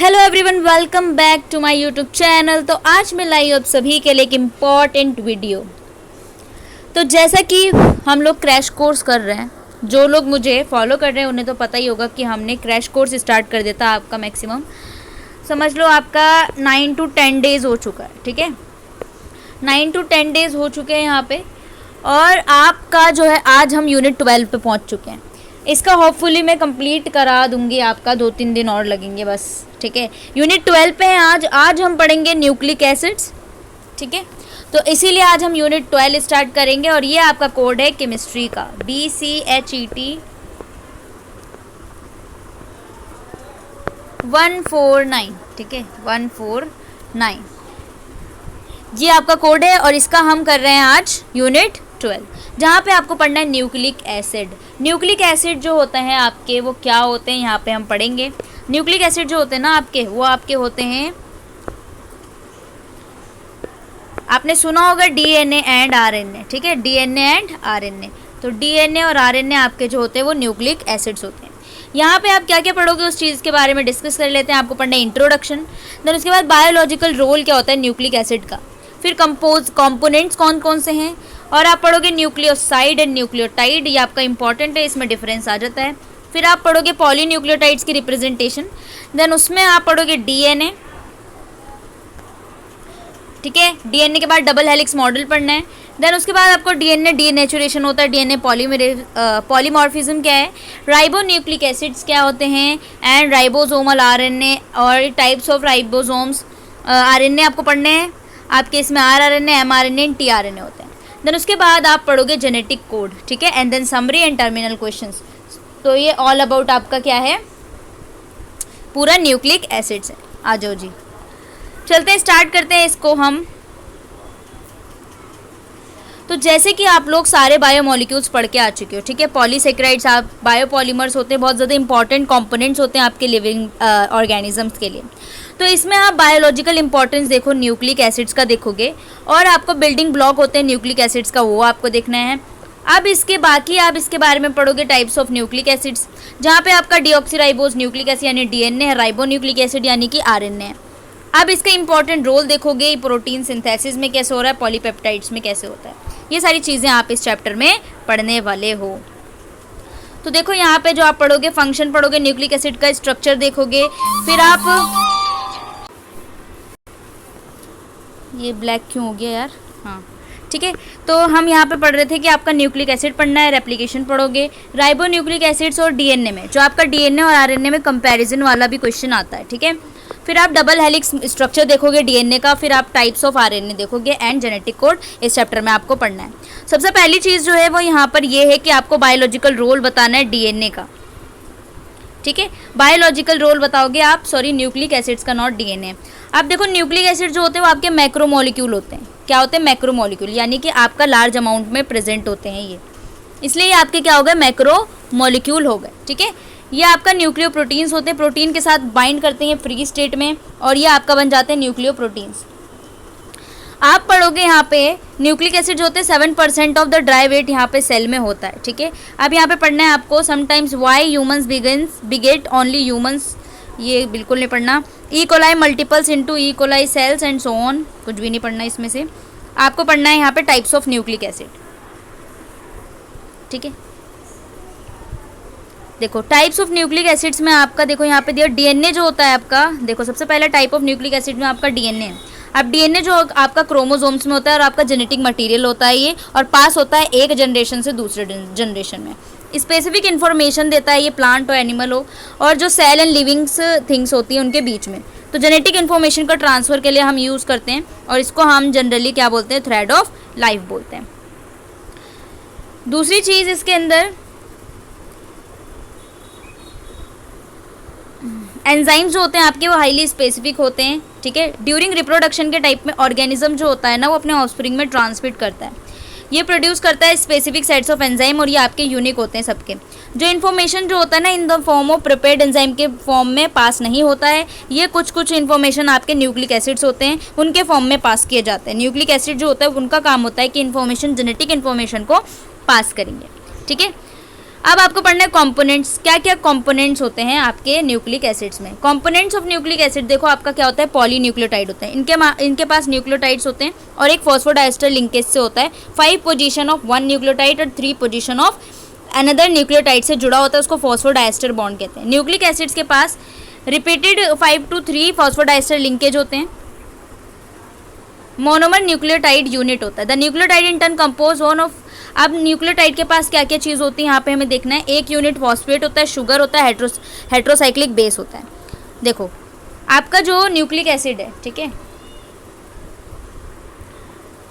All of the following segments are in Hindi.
Hello everyone, welcome back to my YouTube channel. तो आज मैं लाई हूँ आप सभी के लिए एक इम्पॉर्टेंट वीडियो। तो जैसा कि हम लोग क्रैश कोर्स कर रहे हैं, जो लोग मुझे फॉलो कर रहे हैं उन्हें तो पता ही होगा कि हमने क्रैश कोर्स स्टार्ट कर देता आपका मैक्सिमम समझ लो आपका 9 to 10 डेज़ हो चुका है। ठीक है, 9 to 10 डेज़ हो चुके हैं यहाँ पे। और आपका जो है आज हम यूनिट 12 पे पहुँच चुके हैं। इसका होपफुली मैं कंप्लीट करा दूंगी, आपका 2-3 दिन और लगेंगे बस। ठीक है, यूनिट 12 पे हैं आज हम पढ़ेंगे न्यूक्लिक एसिड्स। ठीक है, तो इसीलिए आज हम यूनिट 12 स्टार्ट करेंगे। और ये आपका कोड है केमिस्ट्री का BCHET 149। ठीक है, 149 ये आपका कोड है। और इसका हम कर रहे हैं आज यूनिट 12, जहाँ पे आपको पढ़ना है न्यूक्लिक एसिड। न्यूक्लिक एसिड जो होते हैं आपके, वो क्या होते हैं यहाँ पे हम पढ़ेंगे। न्यूक्लिक एसिड जो होते हैं ना आपके, वो आपके होते हैं, आपने सुना होगा DNA एंड RNA। ठीक है, DNA एंड RNA। तो DNA और RNA आपके जो होते हैं वो न्यूक्लिक एसिड्स होते हैं। यहाँ पे आप क्या क्या पढ़ोगे उस चीज़ के बारे में डिस्कस कर लेते हैं। आपको पढ़ना है इंट्रोडक्शन, देन उसके बाद बायोलॉजिकल रोल क्या होता है न्यूक्लिक एसिड का, फिर कंपोनेंट्स कौन कौन से हैं, और आप पढ़ोगे न्यूक्लियोसाइड एंड न्यूक्लियोटाइड। ये आपका इंपॉर्टेंट है, इसमें डिफरेंस आ जाता है। फिर आप पढ़ोगे पॉलीन्यूक्लियोटाइड्स की रिप्रेजेंटेशन, देन उसमें आप पढ़ोगे DNA। ठीक है, DNA के बाद डबल हेलिक्स मॉडल पढ़ना है। देन उसके बाद आपको DNA डीनेचुरेशन होता है, DNA पॉलीमॉर्फिज्म क्या है, राइबोन्यूक्लिक एसिड्स क्या होते हैं, एंड राइबोसोमल RNA और टाइप्स ऑफ राइबोसोम्स RNA आपको पढ़ने हैं। आपके इसमें rRNA, mRNA एंड tRNA होते हैं। देन उसके बाद आप पढ़ोगे जेनेटिक कोड। ठीक है, and then summary and terminal questions. तो ये ऑल अबाउट आपका क्या है, पूरा न्यूक्लिक एसिड्स है। आ जाओ जी, चलते हैं, स्टार्ट करते हैं इसको हम। तो जैसे कि आप लोग सारे बायोमोलिक्यूल्स पढ़ के आ चुके हो। ठीक है, पॉलीसेक्राइड्स आप बायोपॉलीमर्स होते हैं, बहुत ज़्यादा इंपॉर्टेंट कंपोनेंट्स होते हैं आपके लिविंग ऑर्गेनिजम्स के लिए। तो इसमें आप बायोलॉजिकल इंपॉर्टेंस देखो न्यूक्लिक एसिड्स का देखोगे, और आपको बिल्डिंग ब्लॉक होते हैं न्यूक्लिक एसिड्स का, वो आपको देखना है। अब इसके बाकी आप इसके बारे में पढ़ोगे टाइप्स ऑफ न्यूक्लिक एसिड्स, जहाँ पे आपका डीऑक्सीराइबोज न्यूक्लिक एसिड यानी DNA है, राइबोन्यूक्लिक एसिड यानी कि RNA है। अब इसका इंपॉर्टेंट रोल देखोगे, प्रोटीन सिंथेसिस में कैसे हो रहा है, पॉलीपेप्टाइड्स में कैसे होता है, ये सारी चीज़ें आप इस चैप्टर में पढ़ने वाले हो। तो देखो यहाँ पे जो आप पढ़ोगे, फंक्शन पढ़ोगे, न्यूक्लिक एसिड का स्ट्रक्चर देखोगे, फिर आप ये ब्लैक क्यों हो गया यार, हाँ ठीक है। तो हम यहाँ पे पढ़ रहे थे कि आपका न्यूक्लिक एसिड पढ़ना है, रेप्लिकेशन पढ़ोगे, राइबोन्यूक्लिक एसिड्स और DNA में, जो आपका DNA और RNA में कंपैरिजन वाला भी क्वेश्चन आता है। ठीक है, फिर आप डबल हेलिक्स स्ट्रक्चर देखोगे DNA का, फिर आप टाइप्स ऑफ RNA देखोगे, एंड जेनेटिक कोड इस चैप्टर में आपको पढ़ना है। सबसे पहली चीज़ जो है वो यहाँ पर ये है कि आपको बायोलॉजिकल रोल बताना है DNA का। ठीक है, बायोलॉजिकल रोल बताओगे आप, सॉरी न्यूक्लिक एसिड्स का, नॉट DNA। अब देखो न्यूक्लिक एसिड जो होते हैं वो आपके मैक्रोमोलिक्यूल होते हैं। क्या होते हैं, मैक्रोमोलिक्यूल, यानी कि आपका लार्ज अमाउंट में प्रेजेंट होते हैं ये, इसलिए ये आपके क्या हो गए, मैक्रोमोलिक्यूल हो गए। ठीक है, ये आपका न्यूक्लियोप्रोटीन्स होते हैं, प्रोटीन के साथ बाइंड करते हैं फ्री स्टेट में, और ये आपका बन जाते हैं न्यूक्लियोप्रोटीन्स। आप पढ़ोगे यहाँ पे न्यूक्लिक एसिड जो होते हैं 7% ऑफ द ड्राई वेट यहाँ पे सेल में होता है। ठीक है, अब यहाँ पे पढ़ना है आपको sometimes why humans beget only humans, ये बिल्कुल नहीं पढ़ना। E coli multiplies into E coli cells and so on, कुछ भी नहीं पढ़ना इसमें से। आपको पढ़ना है यहाँ पे टाइप्स ऑफ न्यूक्लिक एसिड। ठीक है, देखो टाइप्स ऑफ न्यूक्लिक एसिड्स में आपका देखो यहाँ पे दिया DNA जो होता है आपका, देखो सबसे पहला टाइप ऑफ न्यूक्लिक एसिड में आपका DNA है। अब DNA जो आपका क्रोमोसोम्स में होता है और आपका जेनेटिक मटेरियल होता है ये, और पास होता है एक जनरेशन से दूसरे जनरेशन में। स्पेसिफिक इन्फॉर्मेशन देता है ये, प्लांट हो एनिमल हो, और जो सेल एंड लिविंग्स थिंग्स होती हैं उनके बीच में। तो जेनेटिक इन्फॉर्मेशन का ट्रांसफ़र के लिए हम यूज़ करते हैं, और इसको हम जनरली क्या बोलते हैं, थ्रेड ऑफ लाइफ बोलते हैं। दूसरी चीज़ इसके अंदर एंजाइम्स जो होते हैं आपके, वो हाईली स्पेसिफिक होते हैं। ठीक है, ड्यूरिंग रिप्रोडक्शन के टाइप में ऑर्गेनिज्म जो होता है ना, वो अपने ऑफस्प्रिंग में ट्रांसमिट करता है, ये प्रोड्यूस करता है स्पेसिफिक सेट्स ऑफ एंजाइम, और ये आपके यूनिक होते हैं सबके। जो इन्फॉर्मेशन जो होता है ना in the form of prepared enzyme के फॉर्म में पास नहीं होता है, ये कुछ इन्फॉर्मेशन आपके न्यूक्लिक एसिड्स होते हैं उनके फॉर्म में पास किए जाते हैं। न्यूक्लिक एसिड जो होता है उनका काम होता है कि इन्फॉर्मेशन, जेनेटिक इन्फॉर्मेशन को पास करेंगे। ठीक है, अब आपको पढ़ना है कंपोनेंट्स, क्या क्या कंपोनेंट्स होते हैं आपके न्यूक्लिक एसिड्स में। कंपोनेंट्स ऑफ न्यूक्लिक एसिड देखो आपका क्या होता है, पॉलीन्यूक्लियोटाइड होता है। इनके पास न्यूक्लियोटाइड्स होते हैं और एक फॉस्फोडाइस्टर लिंकेज से होता है। 5 पोजीशन ऑफ 1 न्यूक्लियोटाइड और 3 पोजीशन ऑफ अनदर न्यूक्लियोटाइड से जुड़ा होता है, उसको फॉस्फोडाइस्टर बॉन्ड कहते हैं। न्यूक्लिक एसिड्स के पास रिपीटेड 5 to 3 फॉस्फोडाइस्टर लिंकेज होते हैं। मोनोमर न्यूक्लियोटाइड यूनिट होता है। The nucleotide in turn compose one of, अब न्यूक्लियोटाइड के पास क्या क्या चीज़ होती है यहाँ पे हमें देखना है। एक यूनिट फॉस्फेट होता है, शुगर होता है, हेट्रोसाइक्लिक बेस होता है। देखो आपका जो न्यूक्लिक एसिड है, ठीक है,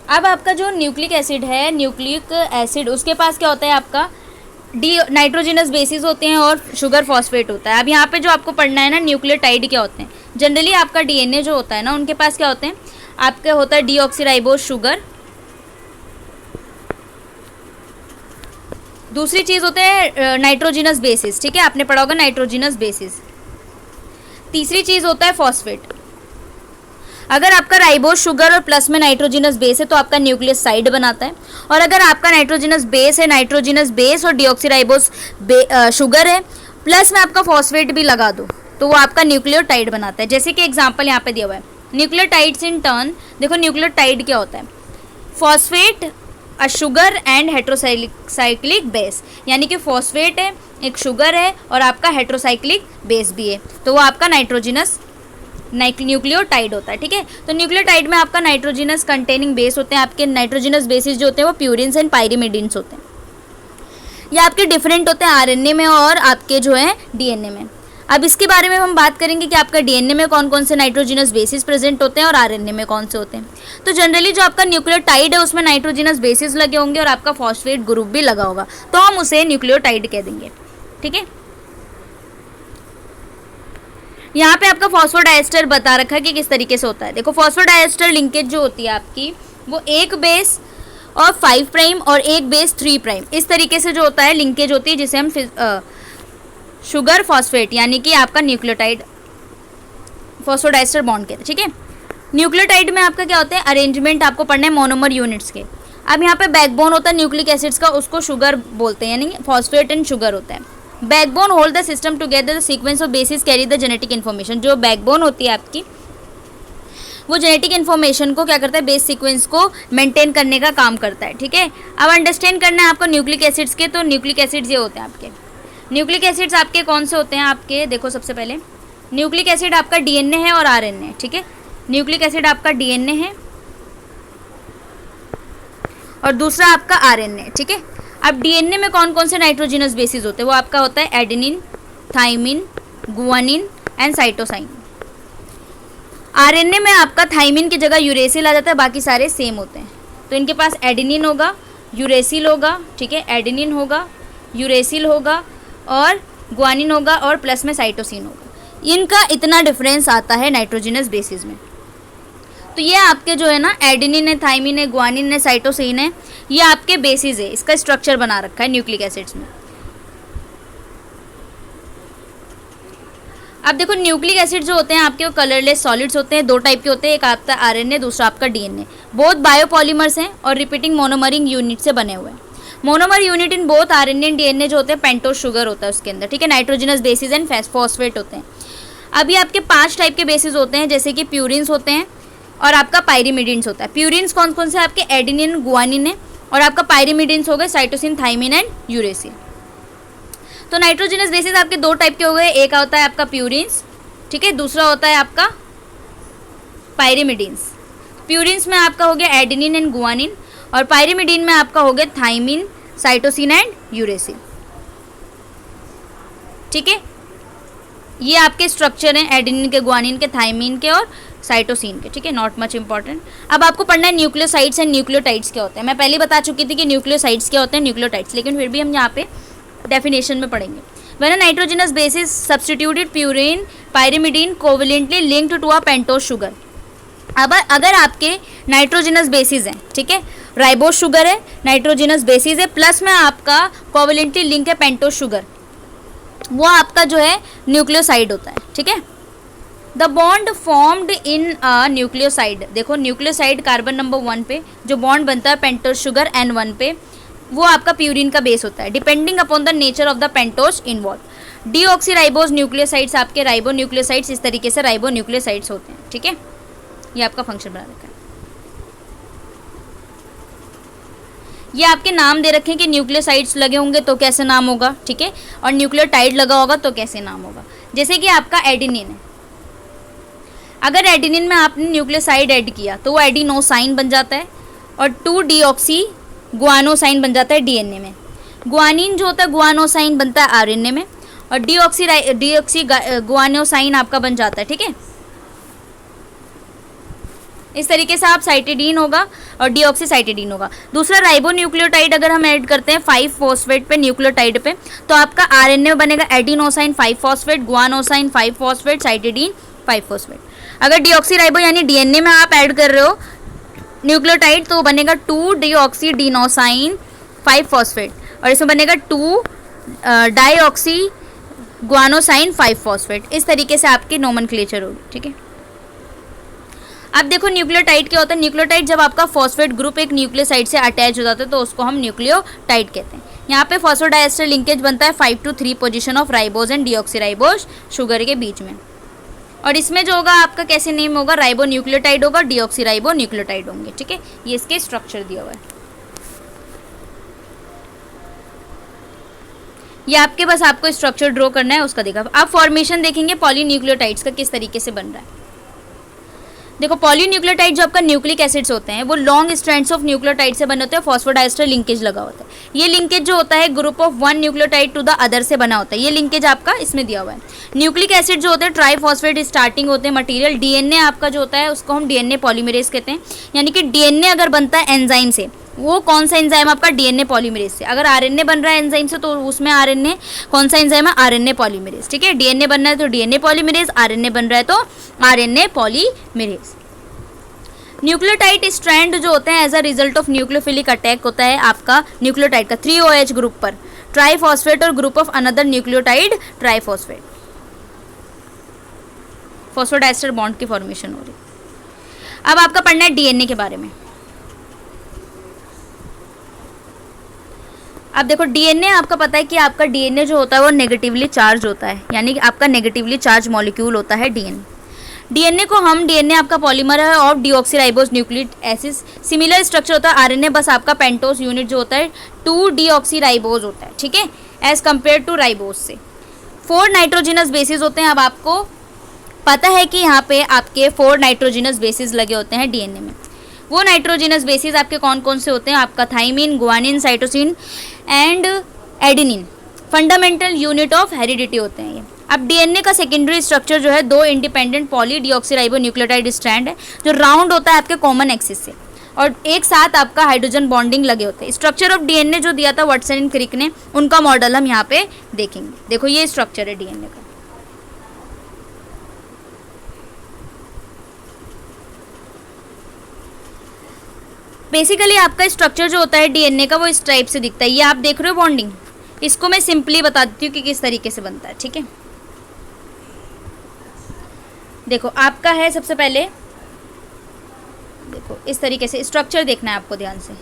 अब आपका जो न्यूक्लिक एसिड है, न्यूक्लिक एसिड उसके पास क्या होता है, आपका डी नाइट्रोजिनस बेसिस होते हैं और शुगर फॉस्फेट होता है। अब यहाँ पे जो आपको पढ़ना है ना, न्यूक्लियोटाइड क्या होते हैं। जनरली आपका डीएनए जो होता है ना, उनके पास क्या होते हैं, आपका होता है डीऑक्सीराइबोज शुगर, दूसरी चीज़ होते हैं नाइट्रोजिनस बेसिस, ठीक है, आपने पढ़ा होगा नाइट्रोजिनस बेसिस। तीसरी चीज़ होता है फॉस्फेट। अगर आपका राइबोज शुगर और प्लस में नाइट्रोजिनस बेस है तो आपका न्यूक्लियस साइड बनाता है, और अगर आपका नाइट्रोजिनस बेस है, नाइट्रोजिनस बेस और डीऑक्सीराइबोज शुगर है, प्लस में आपका फॉस्फेट भी लगा दो तो वो आपका न्यूक्लियोटाइड बनाता है। जैसे कि एग्जांपल यहाँ पे दिया हुआ है, न्यूक्लियोटाइड्स इन टर्न। देखो न्यूक्लियोटाइड क्या होता है, phosphate, a sugar and heterocyclic base, यानी कि फॉस्फेट है, एक शुगर है और आपका हेट्रोसाइक्लिक बेस भी है, तो वो आपका नाइट्रोजिनस न्यूक्लियोटाइड होता है। ठीक है, तो न्यूक्लियोटाइड में आपका नाइट्रोजिनस कंटेनिंग बेस होते हैं। आपके नाइट्रोजिनस बेसिस जो होते हैं वो प्यूरिन्स एंड पायरिमिडिन्स होते हैं। ये आपके डिफरेंट होते हैं आरएनए में और आपके जो है डीएनए में। अब इसके बारे में हम बात करेंगे कि आपका डीएनए में कौन कौन से नाइट्रोजिनस बेसिस प्रेजेंट होते हैं और आरएनए में कौन से होते हैं। तो जनरली जो आपका न्यूक्लियोटाइड है उसमें नाइट्रोजिनस बेसिस लगे होंगे और आपका फॉस्फेट ग्रुप भी लगा होगा, तो हम उसे न्यूक्लियोटाइड कह देंगे। ठीक है, यहाँ पे आपका फॉस्फोडाइस्टर बता रखा है कि किस तरीके से होता है। देखो फॉस्फोडाइस्टर लिंकेज जो होती है आपकी, वो एक बेस और 5 प्राइम और एक बेस 3 प्राइम, इस तरीके से जो होता है लिंकेज होती है, जिसे हम शुगर फॉस्फेट यानी कि आपका न्यूक्लियोटाइड फॉस्फोडाइस्टर बॉन्ड कहते हैं। ठीक है, न्यूक्लियोटाइड में आपका क्या होता है, अरेंजमेंट आपको पढ़ना है मोनोमर यूनिट्स के। अब यहाँ पे बैकबोन होता है न्यूक्लिक एसिड्स का, उसको शुगर बोलते हैं, यानी फॉस्फेट एंड शुगर होता है। Backbone hold the system together, the sequence of basis carry the genetic information. जो बैकबोन होती है आपकी, वो जेनेटिक इन्फॉर्मेशन को क्या करता है, बेस सीक्वेंस को मेंटेन करने का काम करता है। ठीक है, अब अंडरस्टैंड करना है आपको न्यूक्लिक एसिड्स के। तो न्यूक्लिक एसिड्स ये होते हैं आपके, न्यूक्लिक एसिड्स आपके कौन से होते हैं आपके, देखो सबसे पहले न्यूक्लिक एसिड आपका डीएनए है और आरएनए है। ठीक है, न्यूक्लिक एसिड आपका डीएनए है और दूसरा आपका आरएनए। ठीक है, अब डीएनए में कौन कौन से नाइट्रोजिनस बेसिस होते हैं, वो आपका होता है adenine, thymine, guanine and cytosine. RNA में आपका थाइमिन की जगह यूरेसिल आ जाता है, बाकी सारे सेम होते हैं। तो इनके पास एडेनिन होगा, यूरेसिल होगा, ठीक है, एडेनिन होगा, यूरेसिल होगा और गुआनिन होगा और प्लस में साइटोसिन होगा। इनका इतना डिफरेंस आता है नाइट्रोजिनस बेसिस में। तो ये आपके जो है ना, एडेनिन है, थाइमिन है, गुआनिन है, साइटोसिन है, ये आपके बेसिस है, इसका स्ट्रक्चर बना रखा है न्यूक्लिक एसिड्स में। अब देखो न्यूक्लिक एसिड जो होते हैं आपके, वो कलरलेस सॉलिड्स होते हैं। 2 टाइप के होते हैं, एक आपका आरएनए, दूसरा आपका डीएनए। बोथ बायोपॉलीमर्स हैं और रिपीटिंग मोनोमरिंग यूनिट से बने हुए हैं। Monomer unit in both RNA and DNA जो होते हैं, पेंटोज शुगर होता है उसके अंदर। ठीक है, नाइट्रोजिनस बेसिस एंड फॉस्फेट होते हैं। अभी आपके 5 टाइप के बेसिस होते हैं, जैसे कि प्यूरिन्स होते हैं और आपका पायरिमिडिन्स होता है। प्यूरिन्स कौन कौन से आपके, एडेनिन, गुआनिन है, और आपका पायरिमिडिन्स हो गए साइटोसिन, थाइमिन एंड यूरेसिल। तो नाइट्रोजिनस बेसिस आपके 2 टाइप के हो गए, एक होता है आपका प्यूरिन्स, ठीक है, दूसरा होता है आपका पायरिमिडिन्स। प्यूरिन्स में आपका हो गया एडेनिन एंड गुआनिन और पायरिमिडिन में आपका हो गया थाइमिन, साइटोसिन एंड यूरेसिल। ठीक है, ये आपके स्ट्रक्चर हैं एडेनिन के, गुआनिन के, थाइमिन के और साइटोसिन के। ठीक है, नॉट मच इंपॉर्टेंट। अब आपको पढ़ना है न्यूक्लियोसाइड्स एंड न्यूक्लियोटाइड्स क्या होते हैं। मैं पहले बता चुकी थी कि न्यूक्लियोसाइड्स क्या होते हैं, न्यूक्लियोटाइड्स, लेकिन फिर भी हम यहाँ पे डेफिनेशन में पढ़ेंगे। When a nitrogenous bases substituted purine pyrimidine covalently linked to a pentose sugar. अब अगर आपके नाइट्रोजिनस बेसिस हैं, ठीक है, राइबोज शुगर है, नाइट्रोजिनस बेसिस है, प्लस में आपका कोवलेंटली लिंक है पेंटोज शुगर, वो आपका जो है न्यूक्लियोसाइड होता है। ठीक है, the bond formed in a nucleoside, देखो न्यूक्लियोसाइड कार्बन नंबर 1 पे जो बॉन्ड बनता है पेंटोज शुगर N1 पे, वो आपका प्यूरिन का बेस होता है, depending upon the nature of the pentose involve. Deoxyribose nucleosides आपके राइबो न्यूक्लियोसाइड्स, इस तरीके से राइबो न्यूक्लियोसाइड्स होते हैं, ठीक है। ये आपका फंक्शन बना रखा है। ये आपके नाम दे रखे हैं कि न्यूक्लियोसाइड्स लगे होंगे तो कैसे नाम होगा, ठीक है, और न्यूक्लियोटाइड लगा होगा तो कैसे नाम होगा। जैसे कि आपका एडेनिन है, अगर एडेनिन में आपने न्यूक्लियोसाइड ऐड किया तो वो एडिनोसाइन बन जाता है और 2-डीऑक्सी गुआनोसाइन बन जाता है डीएनए में। गुआनिन जो होता है गुआनोसाइन बनता है आरएनए में, और डीऑक्सी गुआनोसाइन आपका बन जाता है, ठीक है। इस तरीके से आप साइटिडीन होगा और डीऑक्सी साइटिडीन होगा। दूसरा राइबो न्यूक्लियोटाइड अगर हम ऐड करते हैं 5-फॉस्फेट पे न्यूक्लियोटाइड पे, तो आपका आरएनए में बनेगा एडिनोसाइन 5-फॉस्फेट, गुआनोसाइन 5-फॉस्फेट, साइटिडीन 5-फॉस्फेट। अगर डीऑक्सी राइबो यानी डीएनए में आप ऐड कर रहे हो न्यूक्लियोटाइड तो बनेगा 2-डीऑक्सी डीनोसाइन 5-फॉस्फेट, और इसमें बनेगा 2-डाईऑक्सी गुआनोसाइन 5-फॉस्फेट। इस तरीके से आपकी नोमेनक्लेचर होगी, ठीक है। अब देखो न्यूक्लियोटाइड क्या होता है। न्यूक्लियोटाइड जब आपका फॉस्फेट ग्रुप एक न्यूक्लियोसाइड से अटैच हो जाता है तो उसको हम न्यूक्लियोटाइड कहते हैं। यहाँ पे फॉस्फोडाइएस्टर लिंकेज बनता है 5-3 position of ribose and deoxyribose sugar के बीच में, और इसमें जो होगा आपका कैसे नेम होगा, राइबो न्यूक्लियोटाइड होगा, डीऑक्सीराइबो न्यूक्लियोटाइड होंगे, ठीक है। ये इसके स्ट्रक्चर दिया हुआ है। ये आपके बस आपको स्ट्रक्चर ड्रॉ करना है, उसका देखा। अब फॉर्मेशन देखेंगे पॉलीन्यूक्लियोटाइड्स का किस तरीके से बन रहा है। देखो पॉलीन्यूक्लियोटाइड जो आपका न्यूक्लिक एसिड्स होते हैं वो लॉन्ग स्ट्रैंड्स ऑफ न्यूक्लियोटाइड से बने होते हैं, फॉस्फोडाइएस्टर लिंकेज लगा होता है। ये लिंकेज जो होता है group of 1 nucleotide to the other से बना होता है। ये लिंकेज आपका इसमें दिया हुआ है। न्यूक्लिक एसिड जो होते हैं ट्राईफॉस्फेट स्टार्टिंग होते हैं मटेरियल। डीएनए आपका जो होता है उसको हम डीएनए पॉलीमरेज कहते हैं, यानी कि डीएनए अगर बनता है एंजाइम से, वो कौन सा एंजाइम आपका, डीएनए पॉलीमरेज से। अगर आरएनए बन रहा है एंजाइम से तो उसमें आरएनए कौन सा एंजाइम है, आरएनए पॉलीमरेज, ठीक है। डीएनए बन रहा है तो डीएनए पॉलीमरेज, आरएनए बन रहा है तो आरएनए पॉलीमरेज। न्यूक्लियोटाइड स्ट्रैंड जो होते हैं as a result of nucleophilic attack होता है आपका न्यूक्लियोटाइड का 3OH ग्रुप पर ट्राईफॉस्फेट और group of another nucleotide triphosphate, phosphodiester bond की फॉर्मेशन हो रही। अब आपका पढ़ना है डीएनए के बारे में। अब देखो डीएनए आपका पता है कि आपका डीएनए जो होता है वो नेगेटिवली चार्ज होता है, यानी कि आपका नेगेटिवली चार्ज मॉलिक्यूल होता है डीएनए। डीएनए को हम डीएनए आपका पॉलीमर है of deoxyribose nucleic acid. Similar structure होता है आरएनए, बस आपका पेंटोज यूनिट जो होता है 2-डीऑक्सीराइबोज होता है, ठीक है, एज कम्पेयर टू राइबोज से। 4 नाइट्रोजिनस बेसिस होते हैं। अब आपको पता है कि यहाँ पे आपके 4 नाइट्रोजिनस बेसिस लगे होते हैं डीएनए में। वो नाइट्रोजिनस बेसिस आपके कौन कौन से होते हैं, आपका thymine, guanine, cytosine and adenine. Fundamental unit of heredity होते हैं ये। अब डीएनए का सेकेंडरी स्ट्रक्चर जो है 2 independent poly deoxyribo nucleotide strand है जो राउंड होता है आपके कॉमन एक्सिस से, और एक साथ आपका हाइड्रोजन बॉन्डिंग लगे होते हैं। स्ट्रक्चर ऑफ डीएनए जो दिया था वाटसन एंड क्रिक ने, उनका मॉडल हम यहाँ पे देखेंगे। देखो ये स्ट्रक्चर है डीएनए का। बेसिकली आपका स्ट्रक्चर जो होता है डीएनए का वो इस टाइप से दिखता है। ये आप देख रहे हो बॉन्डिंग, इसको मैं सिंपली बता देती हूँ कि किस तरीके से बनता है, ठीक है। देखो आपका है सबसे पहले, देखो इस तरीके से स्ट्रक्चर देखना है आपको ध्यान से।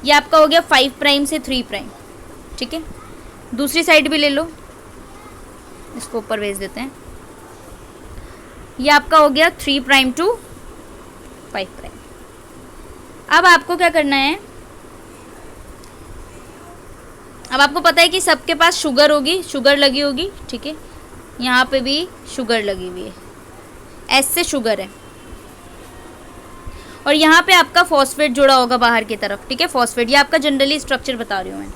ये आपका हो गया 5 प्राइम से 3 प्राइम, ठीक है। दूसरी साइड भी ले लो, इसको ऊपर भेज देते हैं। ये आपका हो गया 3 प्राइम टू 5 प्राइम। अब आपको क्या करना है, अब आपको पता है कि सबके पास शुगर होगी, शुगर लगी होगी, ठीक है। यहाँ पे भी शुगर लगी हुई है, एस से शुगर है, और यहाँ पे आपका फॉस्फेट जुड़ा होगा बाहर की तरफ, ठीक है, फॉस्फेट। ये आपका जनरली स्ट्रक्चर बता रही हूँ मैं।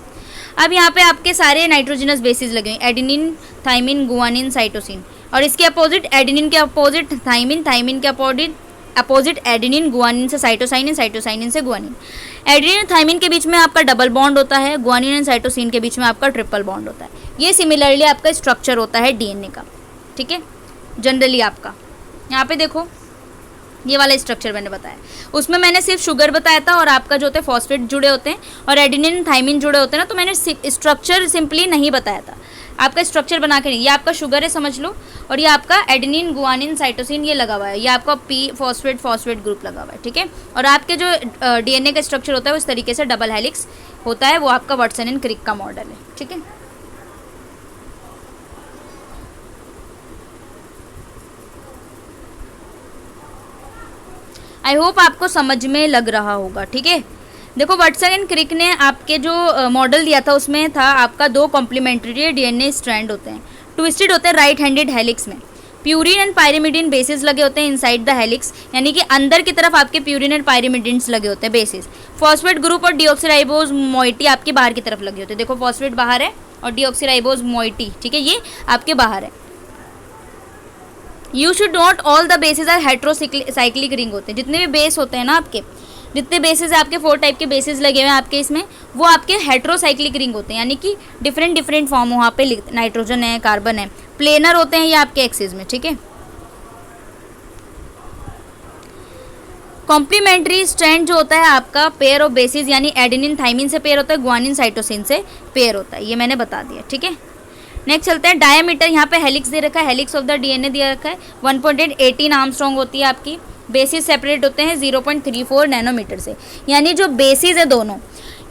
अब यहाँ पे आपके सारे नाइट्रोजनस बेसिस लगे हुए, एडेनिन, थाइमिन, गुआनिन, साइटोसिन, और इसके अपोजिट एडेनिन के अपोजिट थाइमिन, थाइमिन के अपोजिट एडेनिन, गुआनिन से साइटोसाइनिन, साइटोसाइनिन से गुआनिन। एडेनिन थाइमिन के बीच में आपका डबल बॉन्ड होता है, गुआनिन एंड साइटोसिन के बीच में आपका ट्रिपल बॉन्ड होता है। ये सिमिलरली आपका स्ट्रक्चर होता है डीएनए का, ठीक है। जनरली आपका यहाँ पे देखो ये वाला स्ट्रक्चर मैंने बताया, उसमें मैंने सिर्फ शुगर बताया था और आपका जो होता है फॉस्फेट जुड़े होते हैं और एडेनिन थाइमिन जुड़े होते हैं ना, तो मैंने स्ट्रक्चर सिंपली नहीं बताया था। आपका स्ट्रक्चर बना के नहीं, ये आपका शुगर है समझ लो, और ये आपका एडेनिन गुआनिन साइटोसिन ये लगा हुआ है, ये आपका पी फॉस्फेट ग्रुप लगा हुआ है, ठीक है। और आपके जो डीएनए का स्ट्रक्चर होता है वो इस तरीके से डबल हेलिक्स होता है, वो आपका वाटसन एंड क्रिक का मॉडल है, ठीक है। आई होप आपको समझ में लग रहा होगा, ठीक है। देखो वाटसन एंड क्रिक ने आपके जो मॉडल दिया था उसमें था आपका 2 कॉम्प्लीमेंट्री डीएनए स्ट्रैंड होते हैं, ट्विस्टेड होते हैं राइट हैंडेड हेलिक्स में। प्यूरिन एंड पायरिमिडिन बेसिस लगे होते हैं इनसाइड द हेलिक्स, यानी कि अंदर की तरफ आपके प्यूरिन एंड पायरिमिडिन्स लगे होते हैं बेसिस। फॉस्फेट ग्रुप और डीऑक्सीराइबोज मोइटी आपके बाहर की तरफ लगे होते हैं। देखो फॉस्फेट बाहर है और डीऑक्सीराइबोज मोइटी, ठीक है, ये आपके बाहर है। You should note all the bases are heterocyclic ring होते हैं। जितने भी बेस होते हैं ना आपके, जितने बेसिस आपके 4 टाइप के बेसिस लगे हुए हैं आपके इसमें, वो आपके हेट्रोसाइक्लिक रिंग होते हैं, यानी कि डिफरेंट फॉर्म वहाँ पे नाइट्रोजन है, कार्बन है, प्लेनर होते हैं ये आपके एक्सिस में, ठीक है। कॉम्प्लीमेंट्री स्ट्रैंड जो होता है आपका पेयर ऑफ बेसिस, यानी एडेनिन थाइमिन से पेयर होता है, गुआनिन साइटोसिन से पेयर होता है, ये मैंने बता दिया, ठीक है। नेक्स्ट चलते हैं डायमीटर, यहाँ पे हेलिक्स दे रखा है, हेलिक्स ऑफ द डीएनए दिया रखा है 1.18 आर्मस्ट्रॉन्ग होती है आपकी। बेसिस सेपरेट होते हैं 0.34 नैनोमीटर से, यानी जो बेसिस है दोनों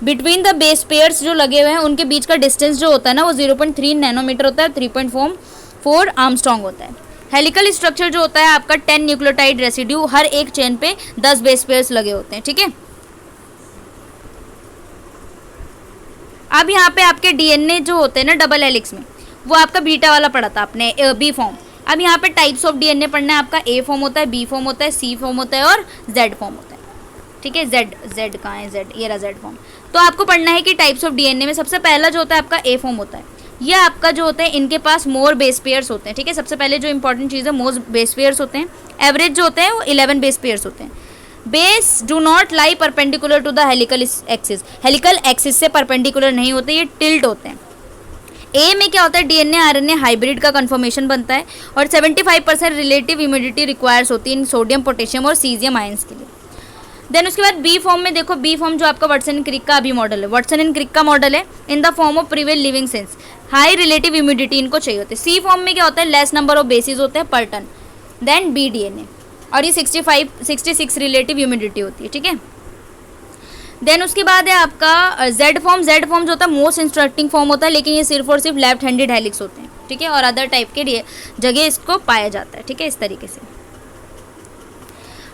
बिटवीन द बेस पेयर्स जो लगे हुए हैं उनके बीच का डिस्टेंस जो होता है ना वो 0.3 नैनोमीटर होता है, 3.4 आर्मस्ट्रॉन्ग होता है। हेलिकल स्ट्रक्चर जो होता है आपका 10 न्यूक्लियोटाइड रेसिड्यू, हर एक चेन पे 10 बेस पेयर्स लगे होते हैं, ठीक है। अब यहाँ पे आपके डीएनए जो होते हैं ना डबल हेलिक्स में, वो आपका बीटा वाला पढ़ा था आपने, बी फॉर्म। अब यहाँ पे टाइप्स ऑफ डीएनए पढ़ना है आपका, ए फॉर्म होता है, बी फॉर्म होता है, सी फॉर्म होता है और जेड फॉर्म होता है, ठीक है। जेड कहाँ है, जेड, ये रहा जेड फॉर्म। तो आपको पढ़ना है कि टाइप्स ऑफ डीएनए में सबसे पहला जो होता है आपका ए फॉर्म होता है। ये आपका जो होता है इनके पास मोर बेस पेयर्स होते हैं, ठीक है। सबसे पहले जो इंपॉर्टेंट चीज़ है मोर बेस पेयर्स होते हैं। एवरेज जो होते हैं वो 11 बेस पेयर्स होते हैं। Base do not lie perpendicular to the helical axis, helical axis से परपेंडिकुलर नहीं होते, ये टिल्ट होते हैं। ए में क्या होता है, डीएनए आरएनए हाइब्रिड का कन्फर्मेशन बनता है और 75% रिलेटिव ह्यूमिडिटी रिक्वायर्स होती है इन सोडियम, पोटेशियम और सीजियम आयंस के लिए। देन उसके बाद बी फॉर्म में देखो, बी फॉर्म जो आपका वाटसन एंड क्रिक का अभी मॉडल है, वाटसन एंड क्रिक का मॉडल है in the form of prevail living cells, high relative humidity इनको चाहिए होते हैं। सी फॉर्म में क्या होता है, लेस नंबर ऑफ बेसिस होते हैं पर टन देन बी डीएनए, और ये 66 रिलेटिव ह्यूमिडिटी होती है, ठीक है। देन उसके बाद है आपका जेड फॉर्म। जेड फॉर्म जो होता है मोस्ट इंस्ट्रक्टिंग फॉर्म होता है, लेकिन ये सिर्फ और सिर्फ लेफ्ट हैंडेड हेलिक्स होते हैं, ठीक है, और अदर टाइप के जगह इसको पाया जाता है, ठीक है, इस तरीके से।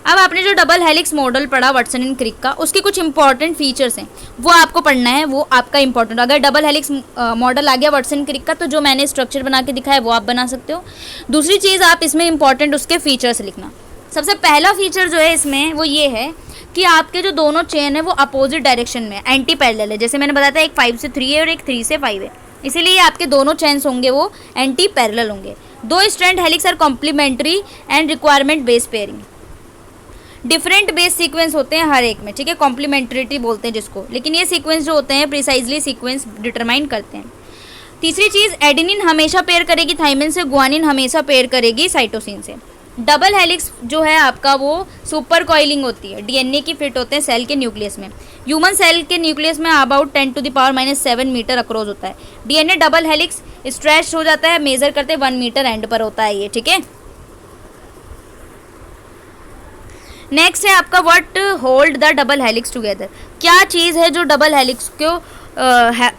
अब आपने जो डबल हेलिक्स मॉडल पढ़ा वाटसन एंड क्रिक का, उसके कुछ इंपॉर्टेंट फीचर्स हैं वो आपको पढ़ना है, वो आपका इंपॉर्टेंट। अगर डबल हेलिक्स मॉडल आ गया वाटसन एंड क्रिक का, तो जो मैंने स्ट्रक्चर बना के दिखाया वो आप बना सकते हो। दूसरी चीज़ आप इसमें इंपॉर्टेंट उसके फीचर्स लिखना। सबसे पहला फीचर जो है इसमें वो ये है कि आपके जो दोनों चेन है वो अपोजिट डायरेक्शन में एंटी पैरेलल है। जैसे मैंने बताया था, एक 5 से 3 है और एक 3 से 5 है, इसीलिए आपके दोनों चेन्स होंगे वो एंटी पैरेलल होंगे। 2 strand helix are complementary and requirement base pairing. Different base sequence होते हैं हर एक में, ठीक है, कॉम्प्लीमेंट्रिटी बोलते हैं जिसको, लेकिन ये सीक्वेंस जो होते हैं प्रिसाइजली सीक्वेंस डिटरमाइन करते हैं। तीसरी चीज़, एडेनिन हमेशा पेयर करेगी थाइमिन से, गुआनिन हमेशा पेयर करेगी साइटोसिन से। डबल हेलिक्स जो है आपका वो सुपर कॉइलिंग होती है, डीएनए की फिट होते हैं सेल के न्यूक्लियस में। ह्यूमन सेल के न्यूक्लियस में अबाउट 10⁻⁷ मीटर अक्रॉस होता है। डीएनए डबल हेलिक्स स्ट्रेच हो जाता है, मेजर करते 1 मीटर एंड पर होता है ये, ठीक है। नेक्स्ट है आपका what hold the double helix together. क्या चीज़ है जो डबल हेलिक्स को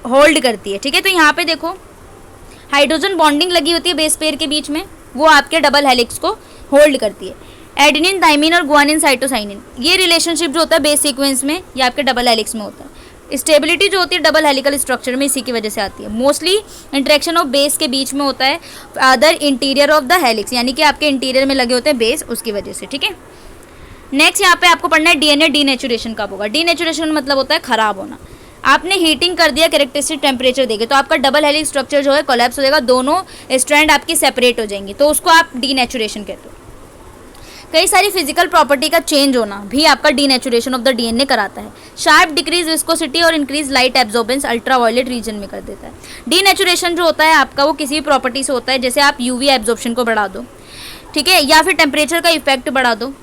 होल्ड करती है, ठीक है। तो यहाँ पे देखो हाइड्रोजन बॉन्डिंग लगी होती है बेस पेयर के बीच में, वो आपके डबल हेलिक्स को होल्ड करती है। एडेनिन, थाइमिन और गुआनिन, साइटोसाइनिन, ये रिलेशनशिप जो होता है बेस सीक्वेंस में, ये आपके डबल हेलिक्स में होता है। स्टेबिलिटी जो होती है डबल हेलिकल स्ट्रक्चर में इसी की वजह से आती है। मोस्टली इंटरेक्शन ऑफ बेस के बीच में होता है other interior of the helix, यानी कि आपके इंटीरियर में लगे होते हैं बेस, उसकी वजह से, ठीक है। नेक्स्ट यहाँ पे आपको पढ़ना है डीएनए डीनेचुरेशन कब होगा। डीनेचुरेशन मतलब होता है खराब होना। आपने हीटिंग कर दिया, कैरेक्टरिस्टिक टेम्परेचर देंगे तो आपका डबल हेलिक्स स्ट्रक्चर जो है कोलैप्स हो जाएगा, दोनों स्ट्रैंड आपकी सेपरेट हो जाएंगी, तो उसको आप डीनेचुरेशन कहते हो। कई सारी फिजिकल प्रॉपर्टी का चेंज होना भी आपका डीनेचुरेशन ऑफ द डीएनए कराता है। शार्प डिक्रीज विस्कोसिटी और increase light absorbance ultraviolet region में कर देता है। डीनेचुरेशन जो होता है आपका वो किसी भी प्रॉपर्टी से होता है, जैसे आप यूवी एब्जॉर्प्शन को बढ़ा दो, ठीक है, या फिर टेम्परेचर का इफेक्ट बढ़ा दो।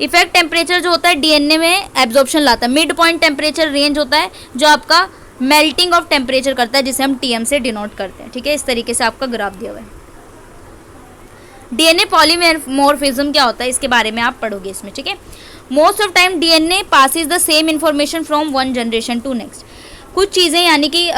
इफेक्ट टेम्परेचर जो होता है डीएनए में एब्जॉर्प्शन लाता है। मिड पॉइंट टेम्परेचर रेंज होता है जो आपका मेल्टिंग ऑफ टेम्परेचर करता है, जिसे हम टीएम से डिनोट करते हैं। ठीक है, इस तरीके से आपका ग्राफ दिया हुआ है। डीएनए पॉलीमॉर्फिज्म क्या होता है, इसके बारे में आप पढ़ोगे इसमें। ठीक है, most of time DNA passes the same information from one generation to next. कुछ चीज़ें यानी कि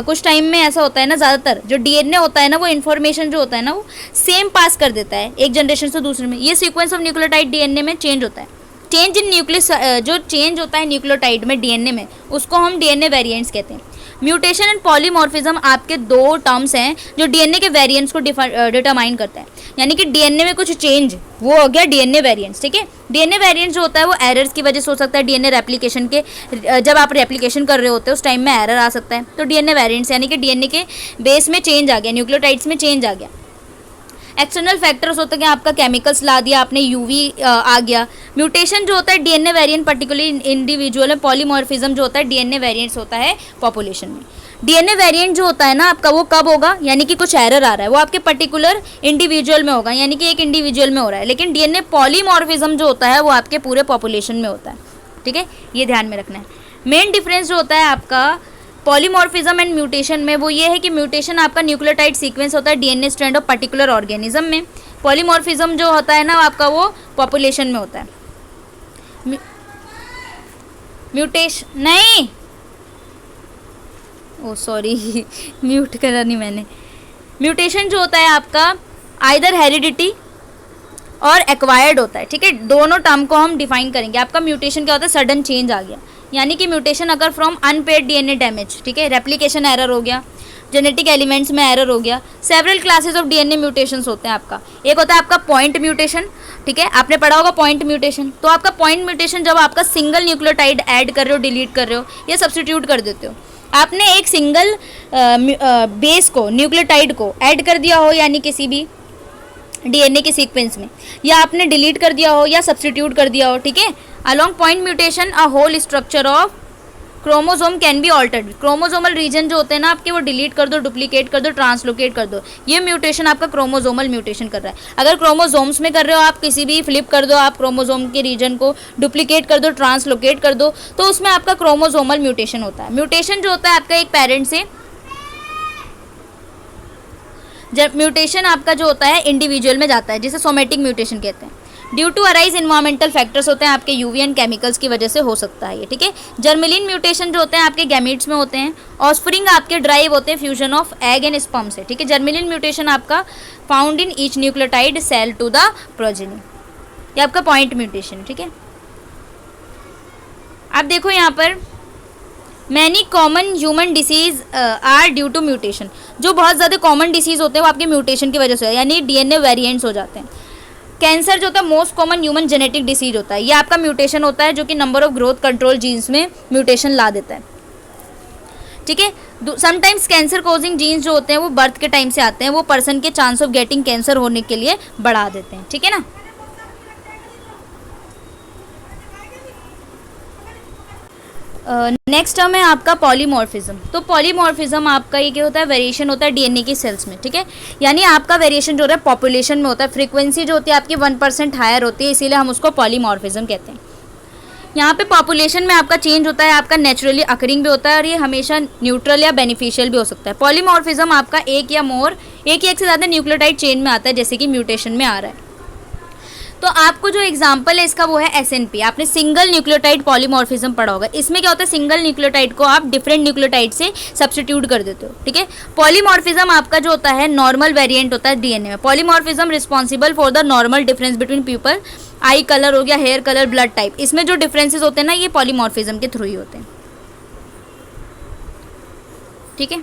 कुछ टाइम में ऐसा होता है ना, ज़्यादातर जो डीएनए होता है ना, वो इन्फॉर्मेशन जो होता है ना, वो सेम पास कर देता है एक जनरेशन से दूसरे में। ये सीक्वेंस ऑफ न्यूक्लियोटाइड डीएनए में चेंज होता है। चेंज इन न्यूक्लियस, जो चेंज होता है न्यूक्लियोटाइड में डीएनए में, उसको हम डीएनए वेरिएंट्स कहते हैं। म्यूटेशन एंड पॉलीमॉर्फिज्म आपके दो टर्म्स हैं जो डीएनए के वेरिएंट्स को डिटरमाइन करते हैं। यानी कि डीएनए में कुछ चेंज, वो हो गया डीएनए वेरिएंट्स। ठीक है, डीएनए वेरिएंट्स जो होता है वो एरर्स की वजह से हो सकता है। डीएनए रेप्लिकेशन के, जब आप रेप्लिकेशन कर रहे होते हैं उस टाइम में एरर आ सकता है। तो डीएनए वेरिएंट्स यानी कि डीएनए के बेस में चेंज आ गया, न्यूक्लियोटाइड्स में चेंज आ गया। एक्सटर्नल फैक्टर्स होते हैं, आपका केमिकल्स ला दिया आपने, यूवी आ गया। म्यूटेशन जो होता है डीएनए वेरिएंट पर्टिकुलरली इंडिविजुअल में, पॉलीमॉर्फिज्म जो होता है डीएनए वेरिएंट्स होता है पॉपुलेशन में। डीएनए वेरिएंट जो होता है ना आपका, वो कब होगा, यानी कि कुछ एरर आ रहा है, वो आपके पर्टिकुलर इंडिविजुअल में होगा, यानी कि एक इंडिविजुअल में हो रहा है। लेकिन डीएनए पॉलीमॉर्फिज्म जो होता है वो आपके पूरे पॉपुलेशन में होता है। ठीक है, ये ध्यान में रखना है। मेन डिफरेंस जो होता है आपका पॉलीमॉर्फिज्म एंड म्यूटेशन में, वो ये है कि म्यूटेशन आपका न्यूक्लियोटाइड सीक्वेंस होता है DNA strand of particular organism में। पॉलीमॉर्फिज्म जो होता है ना आपका, वो पॉपुलेशन में होता है। म्यूटेशन नहीं, ओ सॉरी म्यूट करा नहीं मैंने। म्यूटेशन जो होता है आपका आइदर हेरिडिटी और एक्वायर्ड होता है। ठीक है, दोनों टर्म को हम डिफाइन करेंगे। आपका म्यूटेशन क्या होता है, सडन चेंज आ गया, यानी कि म्यूटेशन अगर फ्रॉम अनपेयर्ड डीएनए डैमेज। ठीक है, रेप्लिकेशन एरर हो गया, जेनेटिक एलिमेंट्स में एरर हो गया। Several classes of DNA mutations होते हैं आपका। एक होता है आपका पॉइंट म्यूटेशन। ठीक है, आपने पढ़ा होगा पॉइंट म्यूटेशन। तो आपका पॉइंट म्यूटेशन जब आपका सिंगल न्यूक्लियोटाइड ऐड कर रहे हो, डिलीट कर रहे हो या सब्स्टिट्यूट कर देते हो। आपने एक सिंगल बेस को, न्यूक्लियोटाइड को ऐड कर दिया हो, यानी किसी भी डीएनए के सीक्वेंस में, या आपने डिलीट कर दिया हो या सब्स्टिट्यूट कर दिया हो। ठीक है, along point mutation a whole structure of chromosome can be altered. Chromosomal region जो होते हैं ना आपके, वो डिलीट कर दो, डुप्लीकेट कर दो, ट्रांसलोकेट कर दो। ये म्यूटेशन आपका क्रोमोसोमल म्यूटेशन कर रहा है। अगर क्रोमोसोम्स में कर रहे हो आप, किसी भी फ्लिप कर दो आप क्रोमोसोम के रीजन को, डुप्लीकेट कर दो, ट्रांसलोकेट कर दो, तो उसमें आपका क्रोमोसोमल म्यूटेशन होता है। म्यूटेशन जो होता है आपका एक पेरेंट से, जब म्यूटेशन आपका जो होता है इंडिविजुअल में जाता है, जिसे सोमेटिक म्यूटेशन कहते हैं। Due to arise environmental factors होते हैं आपके, यूवी एंड केमिकल्स की वजह से हो सकता है ये। ठीक है, जर्मेलिन म्यूटेशन जो होते हैं आपके गैमीट्स में होते हैं। ऑस्प्रिंग आपके ड्राइव होते हैं fusion of egg and sperm से। ठीक है, जर्मेलिन म्यूटेशन आपका found in each nucleotide cell to the progeny, ये आपका पॉइंट म्यूटेशन। ठीक है, आप देखो यहाँ पर many common human disease are due to mutation. जो बहुत ज़्यादा कॉमन डिसीज होते हैं वो आपके म्यूटेशन की वजह से, यानी डीएनए वेरिएंट्स हो जाते हैं। कैंसर जो होता है most common human genetic disease होता है, ये आपका म्यूटेशन होता है, जो कि number of growth control genes में म्यूटेशन ला देता है। ठीक है, समटाइम्स कैंसर कॉजिंग जीन्स जो होते हैं वो बर्थ के टाइम से आते हैं, वो पर्सन के चांस ऑफ गेटिंग कैंसर होने के लिए बढ़ा देते हैं। ठीक है ना। नेक्स्ट टर्म है आपका पॉलीमॉर्फिज्म। तो पॉलीमॉर्फिज्म आपका ये क्या होता है, वेरिएशन होता है डीएनए की सेल्स में। ठीक है, यानी आपका वेरिएशन जो होता है पॉपुलेशन में होता है, फ्रीक्वेंसी जो होती है आपकी 1% हायर होती है, इसीलिए हम उसको पॉलीमॉर्फिज्म कहते हैं। यहाँ पे पॉपुलेशन में आपका चेंज होता है, आपका नेचुरली अकरिंग भी होता है, और ये हमेशा न्यूट्रल या बेनिफिशियल भी हो सकता है। पॉलीमॉर्फिज्म आपका एक या एक से ज़्यादा न्यूक्लियोटाइड चेन में आता है, जैसे कि म्यूटेशन में आ रहा है। तो आपको जो एग्जांपल है इसका वो है एसएनपी। आपने सिंगल न्यूक्लियोटाइड पॉलीमॉर्फिज्म पढ़ा होगा। इसमें क्या होता है, सिंगल न्यूक्लियोटाइड को आप डिफरेंट न्यूक्लियोटाइड से सब्स्टिट्यूट कर देते हो। ठीक है, पॉलीमॉर्फिज्म आपका जो होता है नॉर्मल वेरिएंट होता है डीएनए में। Polymorphism responsible for the normal difference between people, I colour हो गया, हेयर कलर, ब्लड टाइप, इसमें जो डिफरेंसेस होते हैं ना, ये पॉलीमॉर्फिज्म के थ्रू ही होते हैं। ठीक है,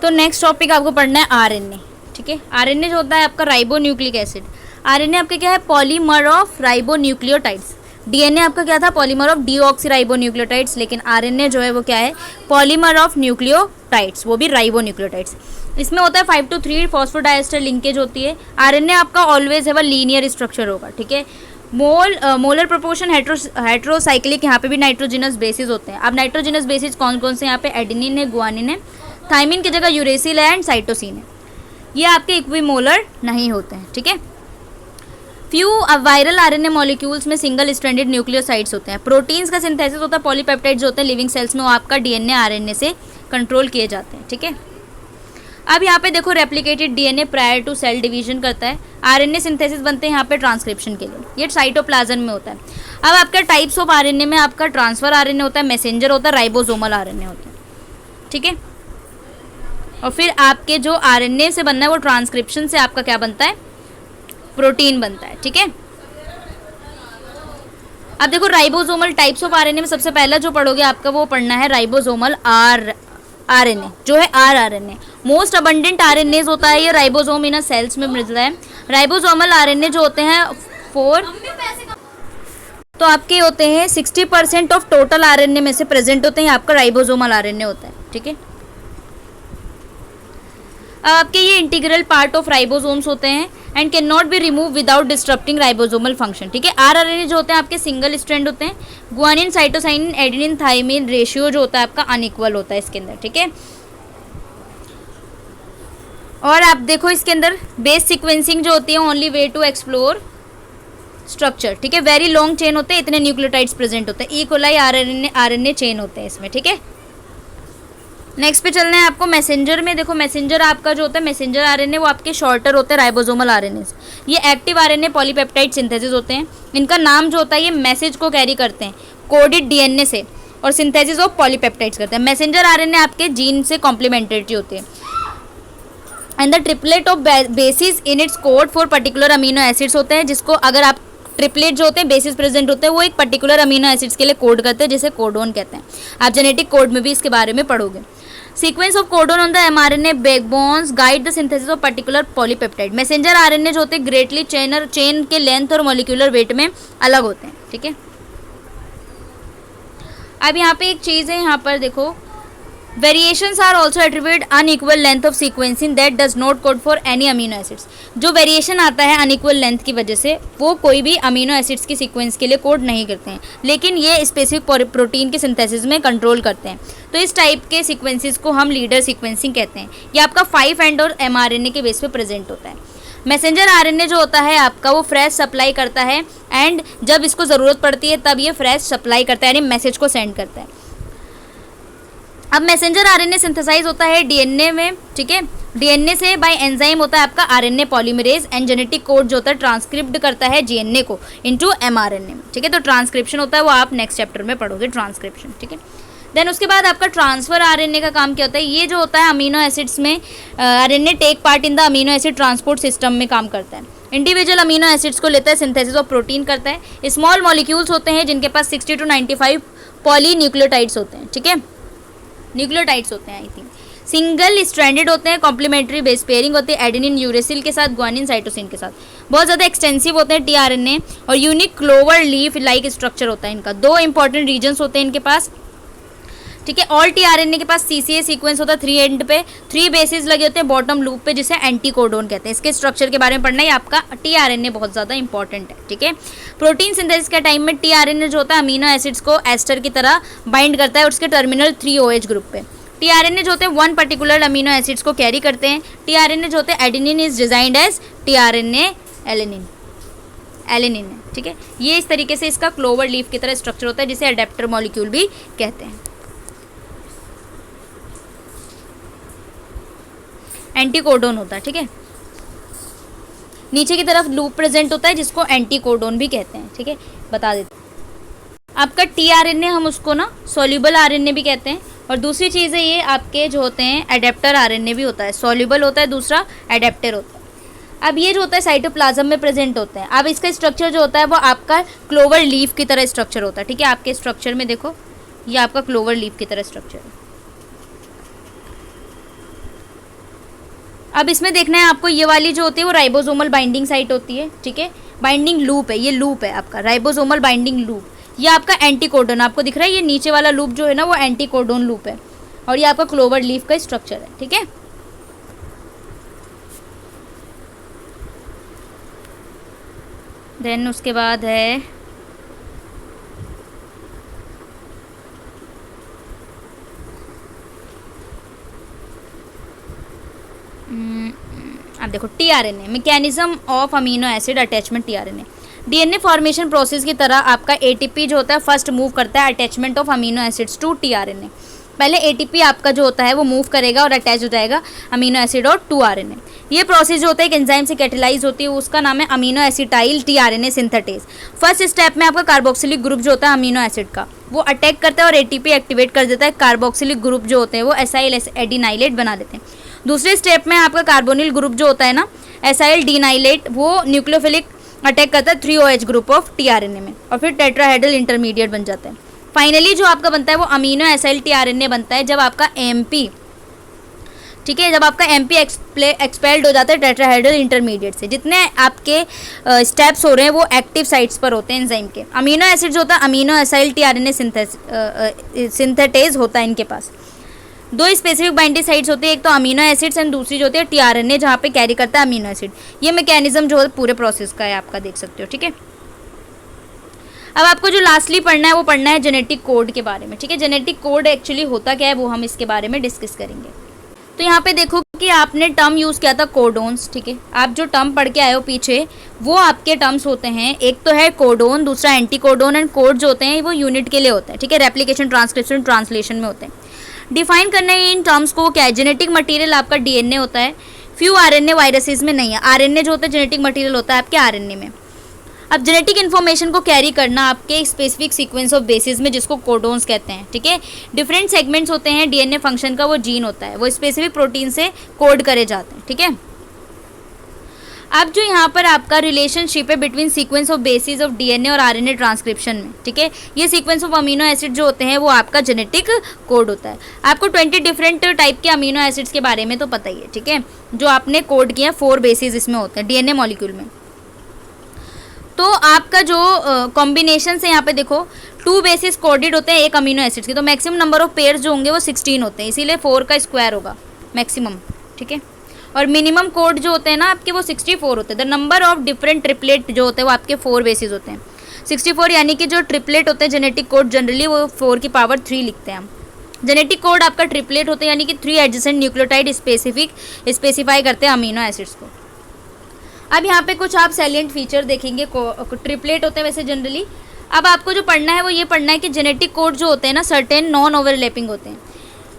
तो नेक्स्ट टॉपिक आपको पढ़ना है आरएनए। ठीक है, आरएनए जो होता है आपका राइबो न्यूक्लिक एसिड। आरएनए आपका क्या है, polymer of ribo nucleotides. DNA आपका क्या था, polymer of deoxy ribo nucleotides, लेकिन आरएनए जो है वो क्या है, पॉलीमर ऑफ न्यूक्लियोटाइड्स, वो भी राइबो न्यूक्लियोटाइड्स। इसमें होता है 5 to 3 फॉस्फोडाइएस्टर लिंकेज होती है। आरएनए आपका ऑलवेज है वह लीनियर स्ट्रक्चर होगा। ठीक है, मोलर प्रोपोर्शन हेट्रोसाइक्लिक, यहाँ पे भी नाइट्रोजिनस बेसिस होते हैं। अब नाइट्रोजिनस बेसिस कौन कौन से, यहाँ पे एडेनिन है, गुआनिन है, थाइमिन की जगह यूरेसिल है, एंड साइटोसिन है। ये आपके इक्विमोलर नहीं होते हैं। ठीक है, फ्यू वायरल आरएनए मॉलिक्यूल्स में सिंगल स्ट्रैंडेड न्यूक्लियोसाइड्स होते हैं। प्रोटीन्स का सिंथेसिस होता है, पॉलीपेप्टाइड्स होते हैं लिविंग सेल्स में, वो आपका डीएनए आरएनए से कंट्रोल किए जाते हैं। ठीक है, अब यहाँ पे देखो replicated DNA prior to cell division करता है, आरएनए सिंथेसिस बनते हैं यहाँ पे ट्रांसक्रिप्शन के लिए, ये साइटोप्लाज्म में होता है। अब आपका टाइप्स ऑफ आरएनए में आपका ट्रांसफर आरएनए होता है, मैसेंजर होता है, राइबोसोमल आरएनए होता है। ठीक है, और फिर आपके जो आरएनए से बनना है वो ट्रांसक्रिप्शन से आपका क्या बनता है, प्रोटीन बनता है। ठीक है, अब देखो राइबोसोमल टाइप्स ऑफ आरएनए में सबसे पहला जो पढ़ोगे आपका वो पढ़ना है राइबोसोमल आरएनए, जो है आरएनए। मोस्ट अबंडेंट आरएनए होता है ये राइबोसोम इन सेल्स में मिलता है। राइबोसोमल आरएनए जो होते हैं 4 तो आपके होते हैं 60% ऑफ टोटल आरएनए में से प्रेजेंट होते हैं, आपका राइबोसोमल आरएनए होता है। ठीक है, आपके ये इंटीग्रल पार्ट ऑफ राइबोसोम्स होते हैं and can not be remove without disturbing ribosomal function. ठीक है, आरएनए जो होते हैं आपके सिंगल स्ट्रैंड होते हैं, guanine cytosine adenine thymine ratio जो होता है आपका अनइक्वल होता है इसके अंदर। ठीक है, और आप देखो इसके अंदर बेस सीक्वेंसिंग जो होती है only way to explore structure. ठीक है, वेरी लॉन्ग चेन होते हैं, इतने न्यूक्लियोटाइड्स प्रेजेंट होते हैं, ई कोलाई आरएनए चेन होते हैं इसमें। ठीक है, नेक्स्ट पे चलना है आपको मैसेंजर में। देखो मैसेंजर आपका जो होता है मैसेंजर आरएनए वो आपके शॉर्टर होते हैं राइबोसोमल आरएनए से। ये एक्टिव आरएनए पॉलीपेप्टाइड सिंथेसिस होते हैं, इनका नाम जो होता है ये मैसेज को कैरी करते हैं कोडेड डीएनए से और सिंथेसिस ऑफ पॉलीपेप्टाइड्स करते हैं। मैसेंजर आरएनए आपके जीन से कॉम्प्लीमेंट्री होते हैं and the triplet of basis in its code for particular amino acids होते हैं, जिसको अगर आप ट्रिपलेट जो होते हैं बेसिस प्रेजेंट होते हैं वो एक पर्टिकुलर अमीनो एसिड्स के लिए कोड करते हैं, जिसे कोडोन कहते हैं। आप जेनेटिक कोड में भी इसके बारे में पढ़ोगे। Sequence of codon on the mRNA backbones guide the synthesis of particular polypeptide. Messenger RNA जो होते हैं ग्रेटली चेन के लेंथ और मॉलिक्यूलर वेट में अलग होते हैं। ठीक है, अब यहाँ पे एक चीज़ है, यहाँ पर देखो variations are also attribute unequal length of sequencing that does not code for any amino acids. जो वेरिएशन आता है अनइक्वल लेंथ की वजह से वो कोई भी अमीनो एसिड्स की सीक्वेंस के लिए कोड नहीं करते हैं, लेकिन ये स्पेसिफिक प्रोटीन के सिंथेसिस में कंट्रोल करते हैं। तो इस टाइप के सीक्वेंसेस को हम लीडर सीक्वेंसिंग कहते हैं। ये आपका 5 एंड और एमआरएनए के बेस पे प्रेजेंट होता है। मैसेंजर आरएनए जो होता है आपका वो फ्रेश सप्लाई करता है एंड जब इसको ज़रूरत पड़ती है तब ये फ्रेश सप्लाई करता है, यानी मैसेज को सेंड करता है। अब मैसेंजर आरएनए सिंथेसाइज होता है डीएनए में। ठीक है, डीएनए से बाय एंजाइम होता है आपका RNA polymerase and genetic code जो होता है ट्रांसक्रिप्ट करता है जीएनए को इनटू एमआरएनए में। ठीक है, तो ट्रांसक्रिप्शन होता है वो आप नेक्स्ट चैप्टर में पढ़ोगे ट्रांसक्रिप्शन। ठीक है, देन उसके बाद आपका ट्रांसफर आरएनए का काम क्या होता है, ये जो होता है अमीनो एसिड्स में RNA take part in the amino acid transport system में काम करता है। इंडिविजुअल अमीनो एसिड्स को लेता है, सिंथेसिस ऑफ प्रोटीन करता है। स्मॉल मॉलिक्यूल्स होते हैं जिनके पास 60 to 95 पॉलीन्यूक्लियोटाइड्स होते हैं। ठीक है, न्यूक्लियोटाइड्स होते हैं आई थिंक। सिंगल स्ट्रैंडेड होते हैं, कॉम्प्लीमेंट्री बेस पेयरिंग होती है एडेनिन यूरेसिल के साथ, गुआनिन साइटोसिन के साथ। बहुत ज़्यादा एक्सटेंसिव होते हैं टीआरएनए और unique clover leaf like structure होता है इनका। 2 इंपॉर्टेंट रीजन्स होते हैं इनके पास। ठीक है, ऑल टीआरएनए के पास सीसीए सीक्वेंस होता है 3 एंड पे, 3 बेसिस लगे होते हैं बॉटम लूप पे, जिसे एंटी कोडोन कहते हैं। इसके स्ट्रक्चर के बारे में पढ़ना है, आपका टीआरएनए बहुत ज़्यादा इंपॉर्टेंट है। ठीक है, प्रोटीन सिंथेसिस के टाइम में टीआरएनए जो होता है अमीनो एसिड्स को एस्टर की तरह बाइंड करता है और उसके टर्मिनल 3OH ग्रुप पे। टीआरएनए जो होते हैं 1 पर्टिकुलर अमीनो एसिड्स को कैरी करते हैं। टीआरएनए जो होते हैं adenine is designed as tRNA alanine है। ठीक है, ये इस तरीके से इसका क्लोवर लीफ की तरह स्ट्रक्चर होता है, जिसे अडेप्टर मॉलिक्यूल भी कहते हैं। एंटी कोडोन होता है। ठीक है, नीचे की तरफ लूप प्रेजेंट होता है जिसको एंटी कोडोन भी कहते हैं। ठीक है, बता देते हैं। आपका टीआरएनए हम उसको ना सॉल्युबल आरएनए भी कहते हैं। और दूसरी चीज़ है ये आपके जो होते हैं एडेप्टर आरएनए भी होता है, सॉल्युबल होता है, दूसरा एडेप्टर होता है। अब ये जो होता है साइटोप्लाज्म में प्रेजेंट होते हैं। अब इसका स्ट्रक्चर जो होता है वो आपका क्लोवर लीफ की तरह स्ट्रक्चर होता है। ठीक है, आपके स्ट्रक्चर में देखो ये आपका क्लोवर लीफ की तरह स्ट्रक्चर है। अब इसमें देखना है आपको, ये वाली जो होती है वो राइबोसोमल बाइंडिंग साइट होती है। ठीक है, बाइंडिंग लूप है, ये लूप है आपका राइबोसोमल बाइंडिंग लूप। ये आपका एंटी कोडोन आपको दिख रहा है, ये नीचे वाला लूप जो है ना वो एंटी कोडोन लूप है और ये आपका क्लोवर लीफ का स्ट्रक्चर है। ठीक है, देन उसके बाद है अब देखो tRNA, mechanism of amino acid attachment tRNA. DNA formation process की तरह आपका एटीपी जो होता है फर्स्ट मूव करता है attachment of amino acids to tRNA. पहले एटीपी आपका जो होता है वो मूव करेगा और अटैच हो जाएगा अमीनो एसिड और टू आरएनए। ये प्रोसेस जो होता है एक एंजाइम से कैटेलाइज होती है, उसका नाम है amino acetyl tRNA synthetase. First step में आपका कार्बोक्सिलिक ग्रुप जो होता है अमीनो एसिड का वो अटैक करता है और एटीपी एक्टिवेट कर देता है, कार्बोक्सिलिक ग्रुप जो होते हैं वो एसाइल एडिनाइलेट बना देते हैं। दूसरे स्टेप में आपका कार्बोनिल ग्रुप जो होता है ना एसाइल डीनाइलेट, वो न्यूक्लियोफिलिक अटैक करता है 3OH ग्रुप ऑफ टीआरएनए में और फिर टेट्राहेड्रल इंटरमीडिएट बन जाता है। फाइनली जो आपका बनता है वो अमीनो एसाइल टीआरएनए बनता है जब आपका एमपी, ठीक है, जब आपका एमपी एक्सपेल्ड हो जाता है टेट्राहेड्रल इंटरमीडिएट से। जितने आपके स्टेप्स हो रहे हैं वो एक्टिव साइट्स पर होते हैं एंजाइम के। अमीनो एसिड जो होता है अमीनो एसाइल टीआरएनए सिंथेटेज होता है इनके पास। दो स्पेसिफिक बाइंडिंग साइट्स होती है, एक तो अमीनो एसिड्स एंड दूसरी जो होती है टीआरएनए जहाँ पे कैरी करता है अमीनो एसिड। ये मैकेनिज्म जो है पूरे प्रोसेस का है आपका, देख सकते हो, ठीक है। अब आपको जो लास्टली पढ़ना है वो पढ़ना है जेनेटिक कोड के बारे में, ठीक है। जेनेटिक कोड एक्चुअली होता क्या है वो हम इसके बारे में डिस्कस करेंगे। तो यहाँ पे देखो कि आपने टर्म यूज़ किया था कोडोन्स, ठीक है। आप जो टर्म पढ़ के आए हो पीछे वो आपके टर्म्स होते हैं, एक तो है कोडोन, दूसरा एंटी कोडोन एंड कोड जो होते हैं वो यूनिट के लिए होते हैं, ठीक है। रेप्लिकेशन, ट्रांसक्रिप्शन, ट्रांसलेशन में होते हैं। डिफाइन करना है इन टर्म्स को क्या है। जेनेटिक मटेरियल आपका डीएनए होता है, फ्यू आरएनए वायरसेस में नहीं है। आरएनए जो होता है जेनेटिक मटेरियल होता है आपके आरएनए में। अब जेनेटिक इन्फॉर्मेशन को कैरी करना आपके स्पेसिफिक सीक्वेंस ऑफ बेसिस में जिसको कोडोन्स कहते हैं, ठीक है। डिफरेंट सेगमेंट्स होते हैं डीएनए फंक्शन का, वो जीन होता है, वो स्पेसिफिक प्रोटीन से कोड करे जाते हैं, ठीक है। अब जो यहाँ पर आपका रिलेशनशिप है between sequence of basis of DNA और आरएनए ट्रांसक्रिप्शन में, ठीक है। ये सीक्वेंस ऑफ अमीनो एसिड जो होते हैं वो आपका जेनेटिक कोड होता है। आपको 20 डिफरेंट टाइप के अमीनो एसिड्स के बारे में तो पता ही है, ठीक है, जो आपने कोड किया। 4 बेसिस इसमें होते हैं डीएनए मॉलिक्यूल में। तो आपका जो कॉम्बिनेशन है यहाँ पे देखो 2 बेसिस कोडेड होते हैं एक अमीनो एसिड्स के, तो मैक्सिमम नंबर ऑफ पेयर्स जो होंगे वो 16 होते हैं, इसीलिए 4 का स्क्वायर होगा मैक्सिमम, ठीक है। और मिनिमम कोड जो होते हैं ना आपके वो 64 होते हैं। The number of different triplet जो होते हैं वो आपके 4 बेसिस होते हैं। 64 यानी कि जो ट्रिपलेट होते हैं जेनेटिक कोड जनरली वो 4 की पावर 3 लिखते हैं हम। जेनेटिक कोड आपका ट्रिपलेट होते हैं यानी कि 3 एडजेसेंट न्यूक्लियोटाइड स्पेसिफाई करते हैं अमीनो एसिड्स को। अब यहाँ पे कुछ आप सैलिएंट फीचर देखेंगे, ट्रिपलेट होते हैं वैसे जनरली। अब आपको जो पढ़ना है वो ये पढ़ना है कि जेनेटिक कोड जो होते हैं ना सर्टेन नॉन ओवरलैपिंग होते हैं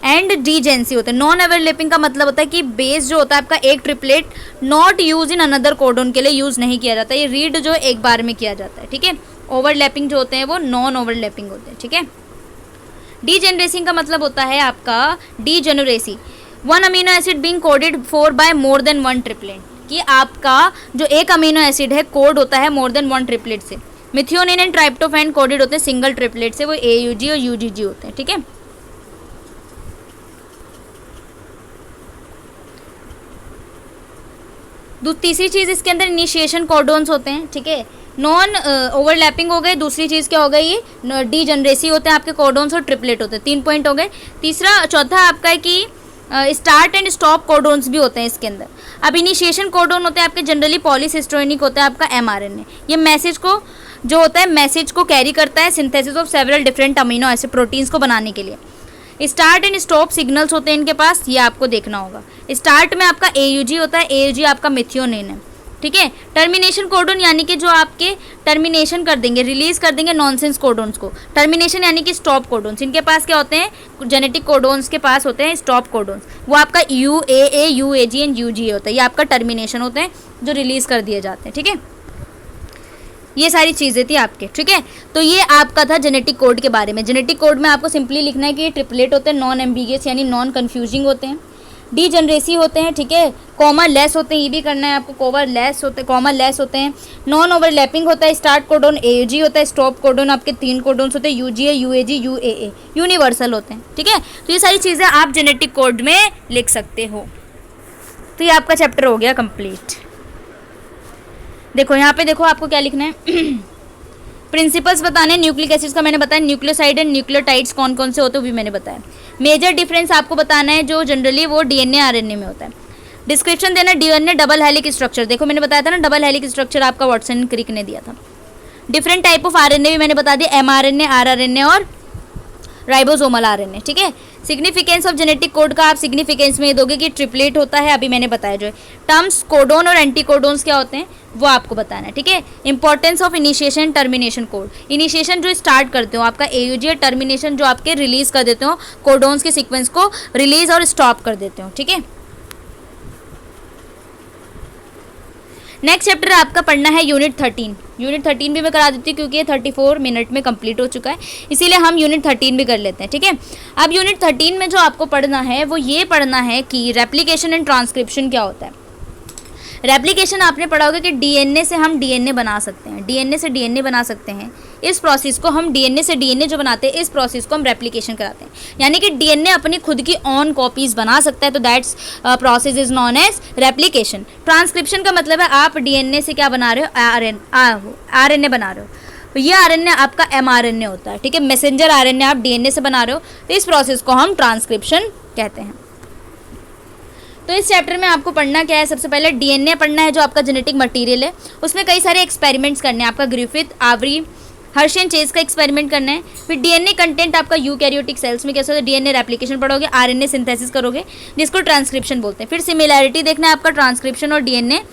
एंड डीजेंसी होते हैं। नॉन ओवरलैपिंग का मतलब होता है कि बेस जो होता है आपका एक triplet not use in another codon के लिए यूज़ नहीं किया जाता, ये रीड जो एक बार में किया जाता है, ठीक है। ओवरलैपिंग जो होते हैं वो नॉन ओवरलैपिंग होते हैं, ठीक है। डीजेनरेसिंग का मतलब होता है आपका degeneracy, 1 amino acid being coded for by more than 1 triplet, कि आपका जो एक अमीनो एसिड है कोड होता है मोर देन 1 ट्रिपलेट से। मिथियोनिन एंड ट्राइप्टोफैन कोडेड होते हैं सिंगल ट्रिपलेट से, वो AUG और UGG होते हैं, ठीक है। तीसरी चीज़ इसके अंदर इनिशिएशन कोडोन्स होते हैं, ठीक है। नॉन ओवरलैपिंग हो गए, दूसरी चीज़ क्या हो गई, ये डीजेनरेसी होते हैं आपके कोडोन्स और ट्रिपलेट होते हैं। 3 पॉइंट हो गए। चौथा आपका है कि स्टार्ट एंड स्टॉप कोडोन्स भी होते हैं इसके अंदर। अब इनिशिएशन कोडोन होते हैं आपके जनरली पॉलीसिस्टोनिक होता है आपका mRNA। ये मैसेज को जो होता है मैसेज को कैरी करता है synthesis of several different amino acid proteins को बनाने के लिए। स्टार्ट एंड स्टॉप सिग्नल्स होते हैं इनके पास, ये आपको देखना होगा। स्टार्ट में आपका AUG होता है, AUG आपका मिथियोनिन है, ठीक है। टर्मिनेशन कोडोन यानी कि जो आपके टर्मिनेशन कर देंगे, रिलीज कर देंगे नॉनसेंस कोडोन्स को। टर्मिनेशन यानी कि स्टॉप कोडोन्स, इनके पास क्या होते हैं, जेनेटिक कोडोन्स के पास होते हैं स्टॉप कोडोन्स, वो आपका UAA, UAG एंड UGA होता है, ये आपका टर्मिनेशन होते हैं जो रिलीज कर दिए जाते हैं, ठीक है। ये सारी चीज़ें थी आपके, ठीक है। तो ये आपका था जेनेटिक कोड के बारे में। जेनेटिक कोड में आपको सिंपली लिखना है कि ये ट्रिपलेट होते हैं, नॉन एम्बिगियस यानी नॉन कन्फ्यूजिंग होते हैं, डीजेनरेसी होते हैं, ठीक है, कॉमा लेस होते हैं, ये भी करना है आपको, कॉमा लेस होते हैं, नॉन ओवरलैपिंग होता है, स्टार्ट कोडोन AUG होता है, स्टॉप कोडोन आपके 3 कोडोन्स होते हैं, UGA, UAG, UAA, यूनिवर्सल होते हैं, ठीक है। तो ये सारी चीज़ें आप जेनेटिक कोड में लिख सकते हो। तो ये आपका चैप्टर हो गया कंप्लीट। देखो यहाँ पे देखो आपको क्या लिखना है प्रिंसिपल्स बताने न्यूक्लिक एसिड्स का मैंने बताया, न्यूक्लियोसाइड एंड न्यूक्लियोटाइड्स कौन कौन से होते हैं वो भी मैंने बताया। मेजर डिफरेंस आपको बताना है जो जनरली वो डीएनए आरएनए में होता है। डिस्क्रिप्शन देना डीएनए डबल हेलिक स्ट्रक्चर, देखो मैंने बताया था ना डबल हेलिक स्ट्रक्चर आपका वाटसन क्रिक ने दिया था। डिफरेंट टाइप ऑफ आरएनए भी मैंने बता दिया, mRNA, rRNA और राइबोसोमल आरएनए, ठीक है। सिग्निफिकेंस ऑफ जेनेटिक कोड का आप सिग्निफिकेंस में ये दोगे कि ट्रिपलेट होता है, अभी मैंने बताया जो है। टर्म्स कोडोन और एंटीकोडोन्स क्या होते हैं वो आपको बताना है, ठीक है। Importance of initiation termination code, initiation जो स्टार्ट करते हो आपका एयूजी है, टर्मिनेशन जो आपके रिलीज कर देते हो कोडोन्स के सीक्वेंस को रिलीज और स्टॉप कर देते हो, ठीक है। नेक्स्ट चैप्टर आपका पढ़ना है यूनिट 13। यूनिट 13 भी मैं करा देती हूँ क्योंकि ये 34 मिनट में कंप्लीट हो चुका है, इसीलिए हम यूनिट 13 भी कर लेते हैं, ठीक है। अब यूनिट 13 में जो आपको पढ़ना है वो ये पढ़ना है कि रेप्लिकेशन एंड ट्रांसक्रिप्शन क्या होता है। रेप्लिकेशन आपने पढ़ा होगा कि डीएनए से हम डीएनए बना सकते हैं, डीएनए से डीएनए बना सकते हैं। इस प्रोसेस को हम डीएनए से डीएनए जो बनाते हैं इस प्रोसेस को हम रेप्लिकेशन कराते हैं, यानी कि डीएनए अपनी खुद की ऑन कॉपीज बना सकता है, तो that's process is known as replication. Transcription का मतलब है आप डीएनए से क्या बना रहे हो, आरएनए बना रहे हो, तो ये आरएनए आपका एमआरएनए होता है, ठीक है। मैसेंजर आरएनए आप डीएनए से बना रहे हो, तो इस प्रोसेस को हम ट्रांसक्रिप्शन कहते हैं। तो इस चैप्टर में आपको पढ़ना क्या है, सबसे पहले डीएनए पढ़ना है जो आपका जेनेटिक मटेरियल है, उसमें कई सारे एक्सपेरिमेंट्स करने हैं आपका, ग्रिफिथ, आवरी, हर्शी एंड चेज का एक्सपेरिमेंट करना है। फिर डीएनए कंटेंट आपका यूकैरियोटिक सेल्स में कैसे होता है, डीएनए रेप्लिकेशन पढ़ोगे, आरएनए सिंथेसिस करोगे जिसको ट्रांसक्रिप्शन बोलते हैं। फिर सिमिलैरिटी देखना है आपका ट्रांसक्रिप्शन और डीएनए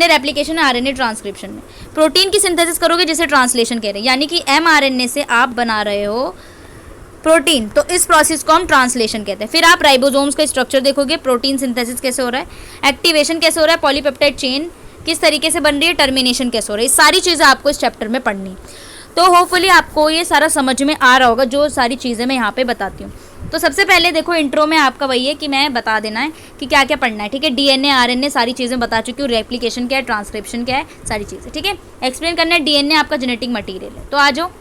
रेप्लिकेशन और आरएनए ट्रांसक्रिप्शन में। प्रोटीन की सिंथेसिस करोगे जिसे ट्रांसलेशन कह रहे हैं, यानी कि एमआरएनए से आप बना रहे हो प्रोटीन, तो इस प्रोसेस को हम ट्रांसलेशन कहते हैं। फिर आप राइबोसोम्स का स्ट्रक्चर देखोगे, प्रोटीन सिंथेसिस कैसे हो रहा है, एक्टिवेशन कैसे हो रहा है, पॉलीपेप्टाइड चेन किस तरीके से बन रही है, टर्मिनेशन कैसे हो रही है, सारी चीज़ें आपको इस चैप्टर में पढ़नी। तो होपफुली आपको ये सारा समझ में आ रहा होगा जो सारी चीज़ें मैं यहाँ पे बताती हूँ। तो सबसे पहले देखो इंट्रो में आपका वही है कि मैं बता देना है कि क्या क्या पढ़ना है, ठीक है। डीएनए आरएनए सारी चीज़ें बता चुकी हूँ, रेप्लिकेशन क्या है, ट्रांसक्रिप्शन क्या है, सारी चीज़ें, ठीक है। एक्सप्लेन करना है डीएनए आपका जेनेटिक मटीरियल है, तो आ जाओ।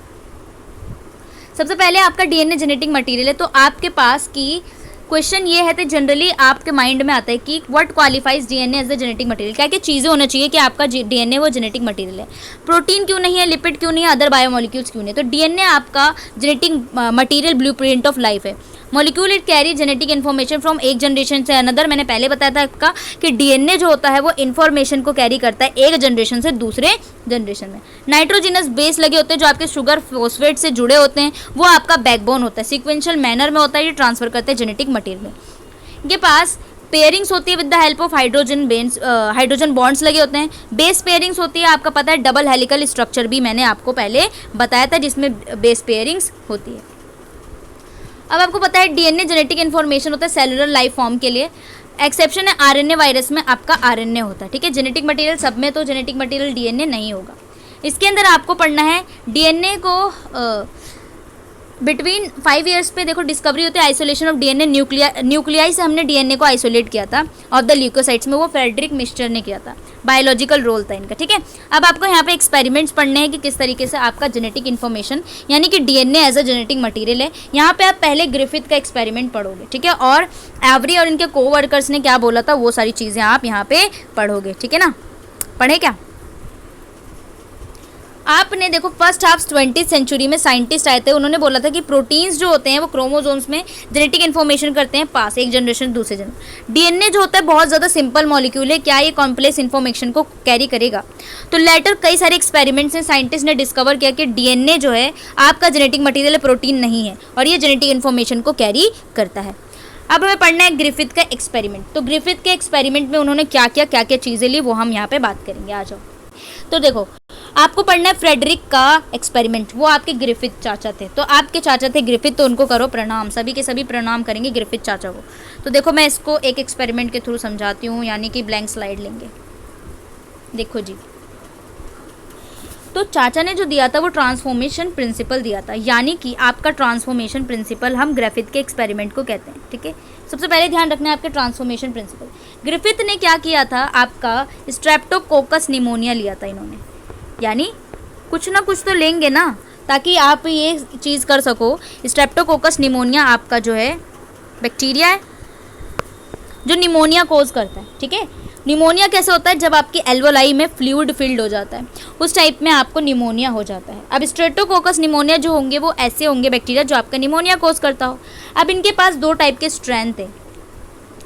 सबसे पहले आपका डीएनए जेनेटिक मटेरियल है, तो आपके पास की क्वेश्चन ये है, तो जनरली आपके माइंड में आता है कि what qualifies DNA as the genetic material, क्या क्या चीज़ें होना चाहिए कि आपका डीएनए वो जेनेटिक मटेरियल है। प्रोटीन क्यों नहीं है, लिपिड क्यों नहीं है, अदर बायोमोलिक्यूल्स क्यों नहीं है। तो डीएनए आपका genetic material blueprint of life है। Molecule it carry genetic information from एक जनरेशन से अनदर, मैंने पहले बताया था आपका कि डीएनए जो होता है वो इन्फॉर्मेशन को कैरी करता है एक जनरेशन से दूसरे जनरेशन में। नाइट्रोजिनस बेस लगे होते हैं जो आपके शुगर फॉस्फेट से जुड़े होते हैं, वो आपका बैकबोन होता है, सीक्वेंशियल मैनर में होता है, ये ट्रांसफर करते हैं जेनेटिक मटेरियल। इनके पास पेयरिंग्स होती है with the help of hydrogen bonds लगे होते हैं। बेस पेयरिंग्स होती है, आपका पता है डबल हेलिकल स्ट्रक्चर भी मैंने आपको पहले बताया था जिसमें बेस पेयरिंग्स होती है। अब आपको पता है डीएनए जेनेटिक इन्फॉर्मेशन होता है सेलुलर लाइफ फॉर्म के लिए, एक्सेप्शन है आरएनए वायरस में आपका आरएनए होता है, ठीक है। जेनेटिक मटेरियल सब में तो जेनेटिक मटेरियल डीएनए नहीं होगा। इसके अंदर आपको पढ़ना है डीएनए को बिटवीन 5 ईयर्स पे देखो डिस्कवरी होती है आइसोलेशन ऑफ डीएनए न्यूक्लियाई से हमने डीएनए को आइसोलेट किया था ऑफ द ल्यूकोसाइट्स में, वो फ्रेडरिक मिस्टर ने किया था, बायोलॉजिकल रोल था इनका, ठीक है। अब आपको यहाँ पे एक्सपेरिमेंट्स पढ़ने हैं कि किस तरीके से आपका जेनेटिक इन्फॉर्मेशन यानी कि DNA as a genetic material है। यहाँ पे आप पहले ग्रिफिथ का एक्सपेरिमेंट पढ़ोगे, ठीक है, और एवरी और इनके कोवर्कर्स ने क्या बोला था वो सारी चीज़ें आप यहाँ पे पढ़ोगे, ठीक है ना। पढ़े क्या आपने, देखो फर्स्ट हाफ 20th सेंचुरी में साइंटिस्ट आए थे, उन्होंने बोला था कि प्रोटीन्स जो होते हैं वो क्रोमोसोम्स में जेनेटिक इन्फॉर्मेशन करते हैं पास एक जनरेशन दूसरे जनरेशन। डीएनए जो होता है बहुत ज़्यादा सिंपल मॉलिक्यूल है, क्या ये कॉम्प्लेक्स इन्फॉर्मेशन को कैरी करेगा। तो लेटर कई सारे एक्सपेरिमेंट्स में साइंटिस्ट ने डिस्कवर किया कि डीएनए जो है आपका जेनेटिक मटीरियल प्रोटीन नहीं है और ये जेनेटिक इन्फॉर्मेशन को कैरी करता है। अब हमें पढ़ना है ग्रिफिथ का एक्सपेरिमेंट। तो ग्रिफिथ के एक्सपेरिमेंट में उन्होंने क्या क्या चीज़ें ली वो हम यहाँ पे बात करेंगे, आ जाओ। तो देखो आपको पढ़ना है फ्रेडरिक का एक्सपेरिमेंट, वो आपके ग्रिफिथ चाचा थे, तो आपके चाचा थे ग्रिफिथ, तो उनको करो प्रणाम, सभी के सभी प्रणाम करेंगे ग्रिफिथ चाचा को। तो देखो मैं इसको एक एक्सपेरिमेंट के थ्रू समझाती हूँ, यानी कि ब्लैंक स्लाइड लेंगे। देखो जी, तो चाचा ने जो दिया था वो ट्रांसफॉर्मेशन प्रिंसिपल दिया था, यानी कि आपका ट्रांसफॉर्मेशन प्रिंसिपल हम ग्रिफिथ के एक्सपेरिमेंट को कहते हैं, ठीक है। सबसे पहले ध्यान रखना है आपके ट्रांसफॉर्मेशन प्रिंसिपल। ग्रिफिथ ने क्या किया था, आपका स्ट्रेप्टोकोकस निमोनिया लिया था इन्होंने, यानी कुछ ना कुछ तो लेंगे ना ताकि आप ये चीज़ कर सको। स्ट्रेप्टोकोकस निमोनिया आपका जो है बैक्टीरिया है जो निमोनिया कोज करता है, ठीक है। निमोनिया कैसे होता है, जब आपकी एल्वोलाई में फ्लूइड फिल्ड हो जाता है, उस टाइप में आपको निमोनिया हो जाता है। अब स्ट्रेप्टोकोकस निमोनिया जो होंगे वो ऐसे होंगे बैक्टीरिया जो आपका निमोनिया कोज करता हो। अब इनके पास 2 टाइप के स्ट्रैंड थे,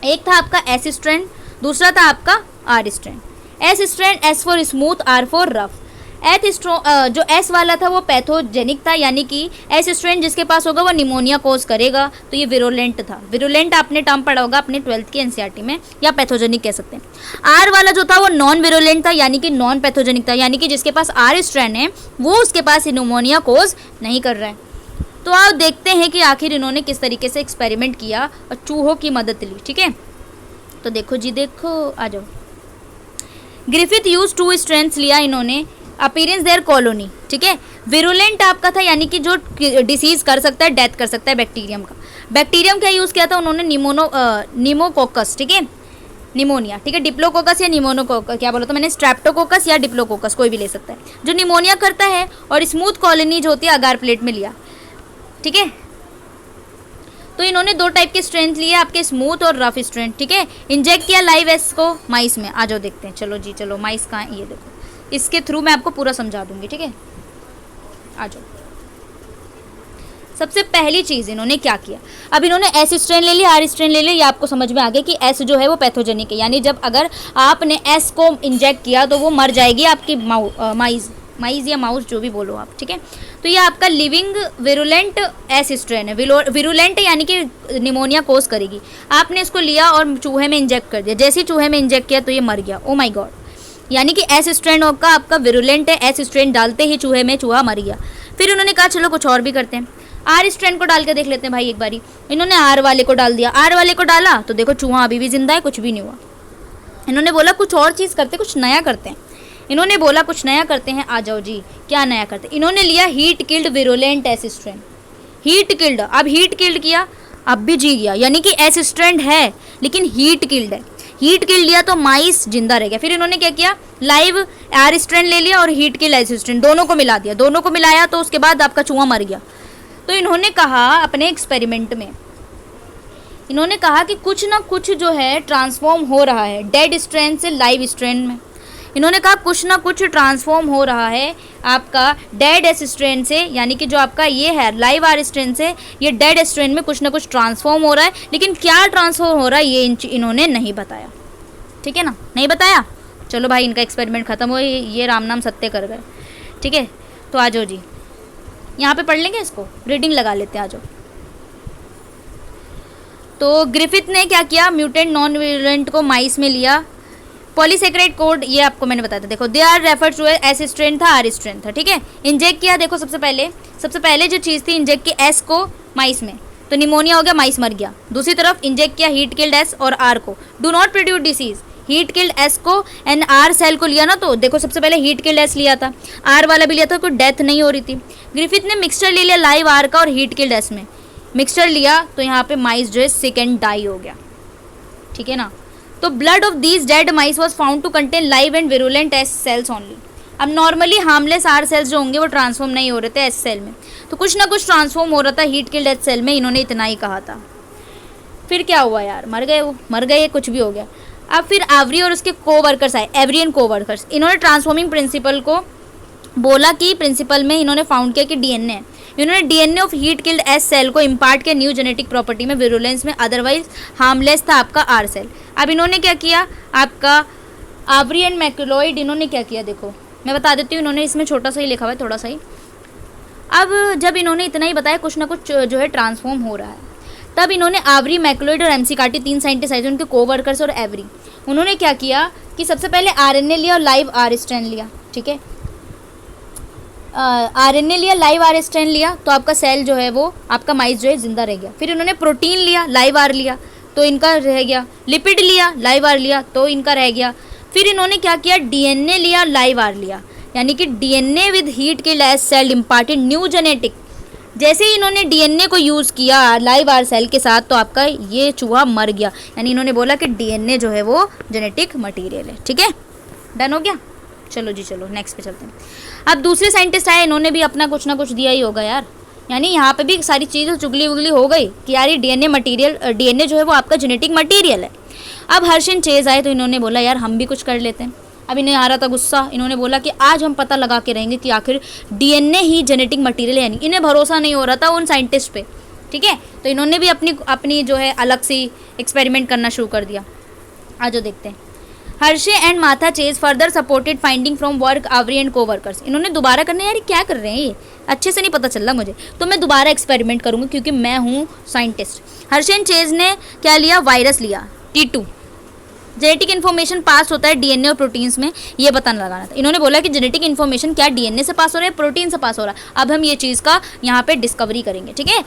एक था आपका एस स्ट्रैंड, दूसरा था आपका R strand. S strand, S for smooth, R for rough. जो एस वाला था वो पैथोजेनिक था, यानी कि एस स्ट्रेन जिसके पास होगा वो निमोनिया कोज करेगा, तो ये विरुलेंट था। विरुलेंट आपने टर्म पढ़ा होगा अपने 12th की एनसीईआरटी में, या पैथोजेनिक कह सकते हैं। आर वाला जो था वो नॉन विरुलेंट था, यानी कि नॉन पैथोजेनिक था, यानी कि जिसके पास आर स्ट्रेन है वो उसके पास निमोनिया कोज नहीं कर रहा है। तो आप देखते हैं कि आखिर इन्होंने किस तरीके से एक्सपेरिमेंट किया और चूहों की मदद ली। ठीक है, तो देखो जी, देखो आ जाओ। ग्रिफिथ यूज 2 स्ट्रेंथ्स लिया इन्होंने, अपीयरेंस देयर कॉलोनी। ठीक है, विरुलेंट आपका था, यानी कि जो डिसीज कर सकता है, डेथ कर सकता है बैक्टीरियम का। बैक्टीरियम क्या यूज़ किया था उन्होंने, निमोकोकस। ठीक है, निमोनिया। ठीक है, डिप्लोकोकस या निमोनोकोकस, क्या बोला था मैंने, स्ट्रेप्टोकोकस या डिप्लोकोकस, कोई भी ले सकता है, जो निमोनिया करता है। और स्मूथ कॉलोनी जो होती है अगार प्लेट में लिया। ठीक है, तो इन्होंने 2 टाइप के स्ट्रेंथ लिए आपके, स्मूथ और रफ स्ट्रेंथ। ठीक है, इंजेक्ट किया लाइव एस को माइस में। आ जाओ देखते हैं, चलो जी चलो, माइस कहाँ, ये देखो, इसके थ्रू मैं आपको पूरा समझा दूंगी। ठीक है, आ जाओ। सबसे पहली चीज़ इन्होंने क्या किया, अब इन्होंने एस स्ट्रेन ले लिया, आर स्ट्रेन ले लिया, ये आपको समझ में आ गया कि एस जो है वो पैथोजेनिक है, यानी जब अगर आपने एस को इंजेक्ट किया तो वो मर जाएगी आपकी माइज या माउस, जो भी बोलो आप। ठीक है, तो ये आपका लिविंग विरुलेंट एस स्ट्रेन है। विरुलेंट यानी कि निमोनिया कोज करेगी। आपने इसको लिया और चूहे में इंजेक्ट कर दिया, जैसे ही चूहे में इंजेक्ट किया तो ये मर गया। ओ माय गॉड, यानी कि एस स्ट्रेन का आपका विरुलेंट है, एस स्ट्रेन डालते ही चूहे में चूहा मर गया। फिर उन्होंने कहा चलो कुछ और भी करते हैं, आर स्ट्रेन को डाल के देख लेते हैं भाई एक बारी। इन्होंने आर वाले को डाल दिया, आर वाले को डाला तो देखो चूहा अभी भी जिंदा है, कुछ भी नहीं हुआ। इन्होंने बोला कुछ और चीज़ करते, कुछ नया करते हैं। इन्होंने बोला कुछ नया करते हैं, आ जाओ जी, क्या नया करते हैं। इन्होंने लिया heat killed virulent S strain. Heat killed, अब हीट किल्ड किया, अब भी जी गया, यानी कि एस स्ट्रेन है लेकिन हीट किल्ड है। हीट किल्ड लिया तो माइस जिंदा रह गया। फिर इन्होंने क्या किया, लाइव आर स्ट्रेन ले लिया और हीट किल्ड एस स्ट्रेन, दोनों को मिला दिया। दोनों को मिलाया तो उसके बाद आपका चूहा मर गया। तो इन्होंने कहा अपने एक्सपेरिमेंट में, इन्होंने कहा कि कुछ ना कुछ जो है ट्रांसफॉर्म हो रहा है डेड स्ट्रेन से लाइव स्ट्रेन में। इन्होंने कहा कुछ ना कुछ ट्रांसफॉर्म हो रहा है आपका डेड एस स्ट्रेन से, यानी कि जो आपका ये है लाइव आर स्ट्रेन से, ये डेड स्ट्रेन में कुछ ना कुछ ट्रांसफॉर्म हो रहा है, लेकिन क्या ट्रांसफॉर्म हो रहा है ये इन्होंने नहीं बताया। ठीक है ना, नहीं बताया। चलो भाई, इनका एक्सपेरिमेंट खत्म हो, ये राम नाम सत्य कर गए। ठीक है, तो आ जाओ जी, यहाँ पे पढ़ लेंगे, इसको रीडिंग लगा लेते हैं, आ जाओ। तो ग्रिफिथ ने क्या किया, म्यूटेंट नॉन विरुलेंट को माइस में लिया, पॉलीसेक्राइड कोड ये आपको मैंने बताया था, देखो they are refer to S strain था, आर स्ट्रेन था। ठीक है, इंजेक्ट किया, देखो सबसे पहले जो चीज़ थी, इंजेक्ट की एस को माइस में, तो निमोनिया हो गया, माइस मर गया। दूसरी तरफ इंजेक्ट किया हीट किल्ड एस और आर को, do not produce disease. Heat killed S को एंड आर सेल को लिया ना, तो देखो सबसे पहले हीट किल्ड एस लिया था, आर वाला भी लिया था, कोई डेथ नहीं हो रही थी। ग्रिफिथ ने मिक्सचर ले लिया लाइव आर का और हीट किल्ड एस में, मिक्सचर लिया तो यहाँ पे माइस जो है सिक एंड डाई हो गया। ठीक है ना, तो blood of these dead mice was found to contain live and virulent S cells only. अब नॉर्मली हार्मलेस आर सेल्स जो होंगे वो ट्रांसफॉर्म नहीं हो रहे थे एस सेल में, तो कुछ ना कुछ ट्रांसफॉर्म हो रहा था हीट किल्ड एस सेल में, इन्होंने इतना ही कहा था। फिर क्या हुआ यार, मर गए वो, मर गए, कुछ भी हो गया। अब फिर आवरी और उसके कोवर्कर्स आए, एवरी एंड कोवर्कर्स, इन्होंने ट्रांसफॉर्मिंग प्रिंसिपल को बोला कि प्रिंसिपल में इन्होंने फाउंड किया कि डीएनए है। इन्होंने DNA of heat killed S cell को इम्पार्ट किया न्यू जेनेटिक प्रॉपर्टी में, विरुलेंस में, अदरवाइज हार्मलेस था आपका आर सेल। अब इन्होंने क्या किया, आपका आवरी एंड मैक्रोलॉइड, इन्होंने क्या किया देखो मैं बता देती हूँ, इन्होंने इसमें छोटा सा ही लिखा हुआ है, थोड़ा सा ही। अब जब इन्होंने इतना ही बताया कुछ ना कुछ जो है ट्रांसफॉर्म हो रहा है, तब इन्होंने आवरी, मैक्रोलॉइड और एमसी कार्टी 3 साइंटिस्ट आए, उनके कोवर्कर्स और एवरी, उन्होंने क्या किया कि सबसे पहले आरएनए लिया और लाइव आर स्ट्रेन लिया। ठीक है, आरएनए लिया, लाइव आर स्ट्रेन लिया, तो आपका सेल जो है वो आपका माइस जो है जिंदा रह गया। फिर उन्होंने प्रोटीन लिया, लाइव आर लिया, तो इनका रह गया। लिपिड लिया, लाइव आर लिया, तो इनका रह गया। फिर इन्होंने क्या किया, डीएनए लिया, लाइव आर लिया, यानी कि DNA with heat killed S cell imparted new genetic. जैसे ही इन्होंने डीएनए को यूज़ किया लाइव आर सेल के साथ, तो आपका ये चूहा मर गया, यानी इन्होंने बोला कि डीएनए जो है वो जेनेटिक मटीरियल है। ठीक है, डन हो गया। चलो जी चलो नेक्स्ट पे चलते हैं। अब दूसरे साइंटिस्ट आए, इन्होंने भी अपना कुछ ना कुछ दिया ही होगा यार, यानी यहाँ पे भी सारी चीज़ें चुगली उगली हो गई कि यार ये डीएनए मटेरियल, डीएनए जो है वो आपका जेनेटिक मटेरियल है। अब हर्षन चेज आए तो इन्होंने बोला यार हम भी कुछ कर लेते हैं। अब इन्हें आ रहा था गुस्सा, इन्होंने बोला कि आज हम पता लगा के रहेंगे कि आखिर डीएनए ही जेनेटिक मटेरियल है, यानी इन्हें भरोसा नहीं हो रहा था उन साइंटिस्ट पे। ठीक है, तो इन्होंने भी अपनी जो है अलग सी एक्सपेरिमेंट करना शुरू कर दिया। आज जो देखते हैं, Hershey and Martha Chase further supported finding from work Avery and coworkers. इन्होंने दोबारा करने, यार क्या कर रहे हैं ये, अच्छे से नहीं पता चल रहा मुझे, तो मैं दोबारा एक्सपेरिमेंट करूँगी क्योंकि मैं हूँ साइंटिस्ट। हर्षे एंड चेज ने क्या लिया, वायरस लिया T2। जेनेटिक इन्फॉर्मेशन पास होता है डीएनए और प्रोटीन्स में, ये पता लगाना था। इन्होंने बोला कि जेनेटिक इन्फॉर्मेशन क्या डीएनए से पास हो रहा है, प्रोटीन से पास हो रहा है। अब हम ये चीज़ का यहाँ पे डिस्कवरी करेंगे, ठीक है।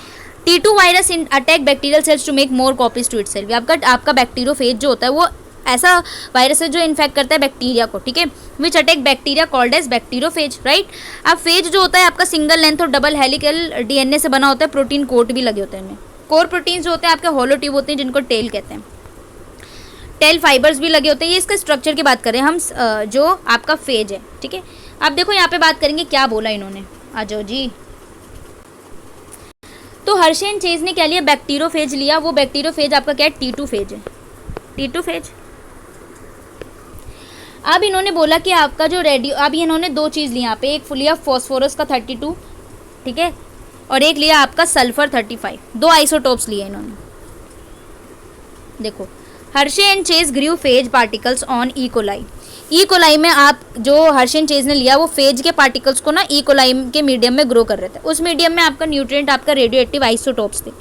T2 virus attack bacterial cells to make more copies to itself. आपका बैक्टीरियोफेज जो होता है वो ऐसा वायरस है जो इन्फेक्ट करता है बैक्टीरिया को, ठीक है, which attack bacteria called as bacteriophage, right. अब फेज जो होता है आपका सिंगल लेंथ और डबल हेलिकल डीएनए से बना होता है, प्रोटीन कोट भी लगे होते हैं इनमें। कोर प्रोटीन्स जो होते हैं आपके होलो ट्यूब होते हैं जिनको टेल कहते हैं, टेल फाइबर्स भी लगे होते हैं। ये इसका स्ट्रक्चर की बात करें हम, जो आपका फेज है, ठीक है। अब देखो यहाँ पे बात करेंगे क्या बोला इन्होंने, आ जाओ जी। तो हर्षे एंड चेज ने क्या लिया, बैक्टीरियोफेज लिया। वो बैक्टीरियोफेज आपका क्या है, T2 फेज है, T2 फेज। अब इन्होंने बोला कि आपका जो रेडियो, अब इन्होंने दो चीज़ ली यहाँ पे, एक लिया फॉस्फोरस का 32, ठीक है, और एक लिया आपका सल्फर 35। दो आइसोटोप्स लिए इन्होंने। देखो Hershey and Chase grew phage particles on E coli. E coli में आप जो हर्षे एंड चेज ने लिया वो फेज के पार्टिकल्स को ना ई कोलाई के मीडियम में ग्रो कर रहे थे। उस मीडियम में आपका न्यूट्रिएंट आपका रेडियो एक्टिव आइसोटोप्स थे,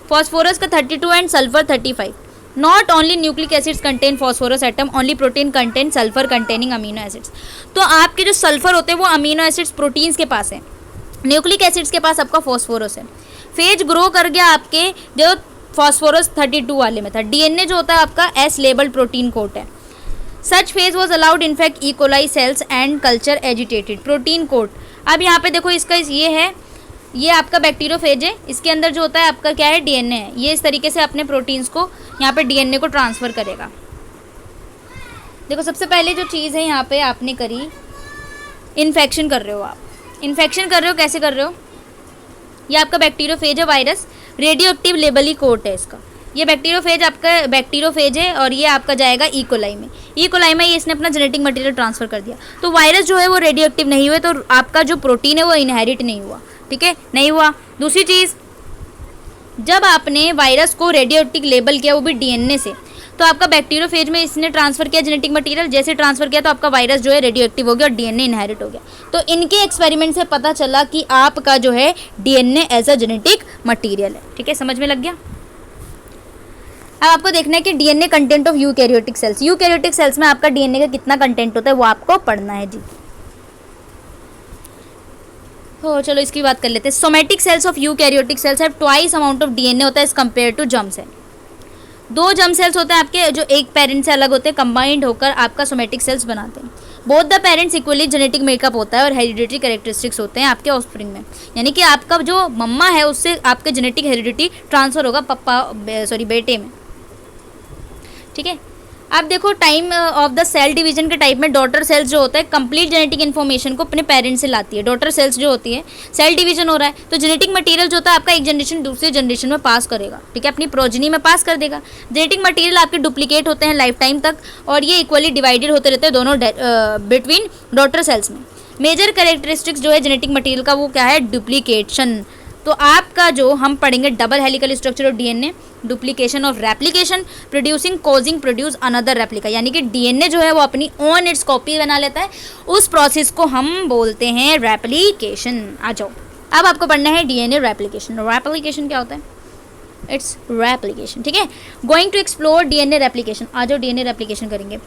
फॉस्फोरस का 32 and sulphur 35। Not only nucleic acids contain phosphorus atom, only protein contain sulphur containing amino acids. तो आपके जो सल्फर होते हैं वो अमीनो एसिड्स प्रोटीन्स के पास है, न्यूक्लिक एसिड्स के पास आपका फॉस्फोरस है। फेज ग्रो कर गया आपके जो फॉस्फोरस 32 वाले में था। डीएनए जो होता है आपका एस लेबल प्रोटीन कोट है। Such phage was allowed infect E coli cells and culture agitated protein coat. अब यहाँ पे देखो इसका ये है, ये आपका बैक्टीरियोफेज है, इसके अंदर जो होता है आपका क्या है, डीएनए है। ये इस तरीके से अपने प्रोटीन्स को यहाँ पे डीएनए को ट्रांसफ़र करेगा। देखो सबसे पहले जो चीज़ है यहाँ पे आपने करी, इन्फेक्शन कर रहे हो आप, इन्फेक्शन कर रहे हो, कैसे कर रहे हो, ये आपका बैक्टीरियोफेज है, वायरस रेडियो एक्टिव लेबल ही कोट है इसका। ये बैक्टीरियोफेज आपका बैक्टीरियोफेज है और ये आपका जाएगा ई कोलाई में। ई कोलाई में ये इसने अपना जेनेटिक मटेरियल ट्रांसफ़र कर दिया। तो वायरस जो है वो रेडियो एक्टिव नहीं हुए, तो आपका जो प्रोटीन है वो इनहेरिट नहीं हुआ, ठीक है, नहीं हुआ। दूसरी चीज़, जब आपने वायरस को रेडियो एक्टिव लेबल किया वो भी डीएनए से, तो आपका बैक्टीरियोफेज में इसने ट्रांसफ़र किया जेनेटिक मटेरियल, जैसे ट्रांसफ़र किया तो आपका वायरस जो है रेडियो एक्टिव हो गया और डीएनए इनहेरिट हो गया। तो इनके एक्सपेरिमेंट से पता चला कि आपका जो है DNA as a genetic material है, ठीक है, समझ में लग गया। अब आपको देखना है कि DNA content of eukaryotic sales, eukaryotic cells में आपका डीएनए का कितना कंटेंट होता है वो आपको पढ़ना है जी। हो चलो इसकी बात कर लेते हैं। Somatic cells of eukaryotic cells have twice amount of DNA होता है as compare to germ cell. दो जर्म सेल्स होते हैं आपके जो एक पेरेंट से अलग होते हैं, कंबाइंड होकर आपका सोमेटिक सेल्स बनाते हैं। Both the parents equally genetic makeup होता है और हेरिडिटी कैरेक्टरिस्टिक्स होते हैं आपके ऑफस्प्रिंग में, यानी कि आपका जो मम्मा है उससे आपके जेनेटिक हेरिडिटी ट्रांसफ़र होगा बेटे में, ठीक है। अब देखो time of the cell division के टाइप में डॉटर सेल्स जो होता है कंप्लीट जेनेटिक इन्फॉर्मेशन को अपने पेरेंट्स से लाती है। डॉटर सेल्स जो होती है, सेल डिवीजन हो रहा है तो जेनेटिक मटेरियल जो होता है आपका एक जनरेशन दूसरे जनरेशन में पास करेगा, ठीक है, अपनी प्रोजनी में पास कर देगा। जेनेटिक मटेरियल आपके डुप्लीकेट होते हैं लाइफ टाइम तक और ये इक्वली डिवाइडेड होते रहते हैं दोनों बिटवीन डॉटर सेल्स में। मेजर कैरेक्टरिस्टिक्स जो है जेनेटिक मटेरियल का वो क्या है, डुप्लीकेशन। तो आपका जो हम पढ़ेंगे double helical structure of DNA, duplication of replication, producing causing produce another replica, यानी कि डीएनए जो है वो अपनी ओन इट्स कॉपी बना लेता है, उस प्रोसेस को हम बोलते हैं रेप्लिकेशन। आ जाओ अब आपको पढ़ना है डीएनए रेप्लिकेशन। रेप्लिकेशन क्या होता है, इट्स रेप्लिकेशन, ठीक है। Going to explore DNA replication. आ जाओ डीएनए रेप्लिकेशन करेंगे।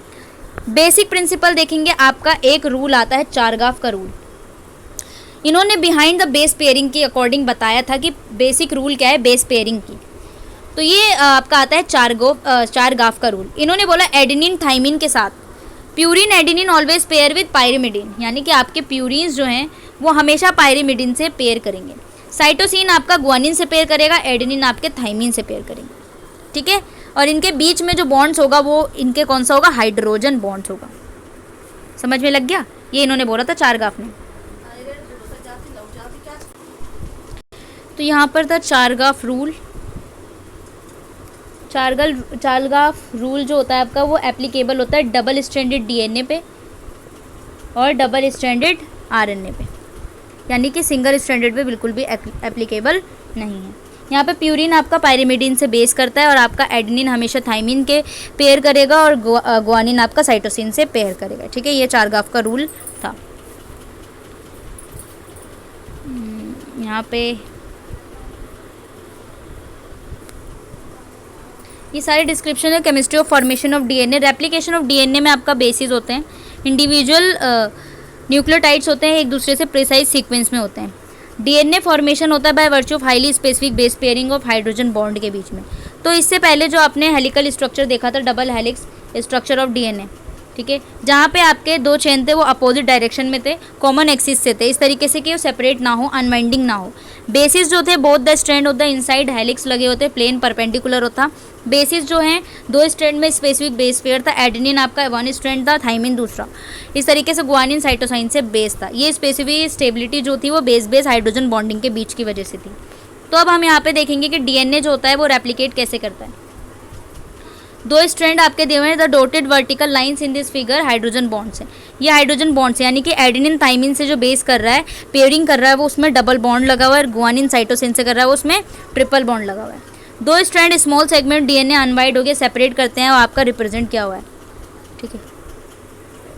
बेसिक प्रिंसिपल देखेंगे, आपका एक रूल आता है चारगाफ का रूल। इन्होंने बिहाइंड द बेस पेयरिंग के अकॉर्डिंग बताया था कि बेसिक रूल क्या है बेस पेयरिंग की। तो ये आपका आता है चारगाफ का रूल। इन्होंने बोला एडेनिन थाइमिन के साथ purine adenine always pair with pyrimidine, यानी कि आपके प्यूरिन्स जो हैं वो हमेशा पायरिमिडिन से पेयर करेंगे। साइटोसिन आपका ग्वानिन से पेयर करेगा, एडेनिन आपके थाइमिन से पेयर करेंगे, ठीक है। और इनके बीच में जो बॉन्ड्स होगा वो इनके कौन सा होगा, हाइड्रोजन बॉन्ड्स होगा। समझ में लग गया, ये इन्होंने बोला था चारगाफ ने। तो यहाँ पर था चारगाफ रूल। चारगाफ रूल जो होता है आपका वो एप्लीकेबल होता है डबल स्ट्रैंडेड डीएनए पे और डबल स्ट्रैंडेड आरएनए पे, यानी कि सिंगल स्ट्रैंडेड पे बिल्कुल भी एप्लीकेबल नहीं है। यहाँ पे प्यूरिन आपका पायरिमिडीन से बेस करता है और आपका एडेनिन हमेशा थाइमिन के पेयर करेगा और ग्वानिन आपका साइटोसिन से पेयर करेगा। ठीक है, ये चारगाफ का रूल था। यहाँ पे ये सारे डिस्क्रिप्शन है chemistry of formation of DNA. Replication of DNA में आपका बेसिस होते हैं, इंडिविजुअल न्यूक्लियोटाइड्स होते हैं, एक दूसरे से प्रिसाइज सीक्वेंस में होते हैं। डीएनए फॉर्मेशन होता है by virtue of highly specific base pairing of hydrogen bond के बीच में। तो इससे पहले जो आपने हेलिकल स्ट्रक्चर देखा था, double helix structure of DNA, ठीक है, जहाँ पे आपके 2 चेन थे वो अपोजिट डायरेक्शन में थे, कॉमन एक्सिस से थे, इस तरीके से कि वो सेपरेट ना हो, अनवाइंडिंग ना हो। बेसिस जो थे both the strand of the inside helix लगे होते, प्लेन परपेंडिकुलर होता। बेसिस जो हैं 2 स्ट्रैंड में स्पेसिफिक बेस पेयर था, एडेनिन आपका 1 स्ट्रैंड था, थाइमिन दूसरा। इस तरीके से ग्वानिन साइटोसाइन से बेस था। ये स्पेसिफिक स्टेबिलिटी जो थी वो बेस हाइड्रोजन बॉन्डिंग के बीच की वजह से थी। तो अब हम यहाँ पे देखेंगे कि डीएनए जो होता है वो रेप्लिकेट कैसे करता है। 2 स्ट्रैंड आपके दिए हुए हैं, the dotted vertical lines in this figure hydrogen bonds हैं। ये हाइड्रोजन बॉन्ड्स यानी कि एडेनिन थाइमिन से जो बेस कर रहा है, पेयरिंग कर रहा है, वो उसमें डबल बॉन्ड लगा हुआ है, और ग्वानिन साइटोसिन से कर रहा है वो उसमें ट्रिपल बॉन्ड लगा हुआ है। 2 स्ट्रैंड स्मॉल सेगमेंट डीएनए अनवाइड हो गए सेपरेट करते हैं और आपका रिप्रेजेंट किया हुआ है। ठीक है,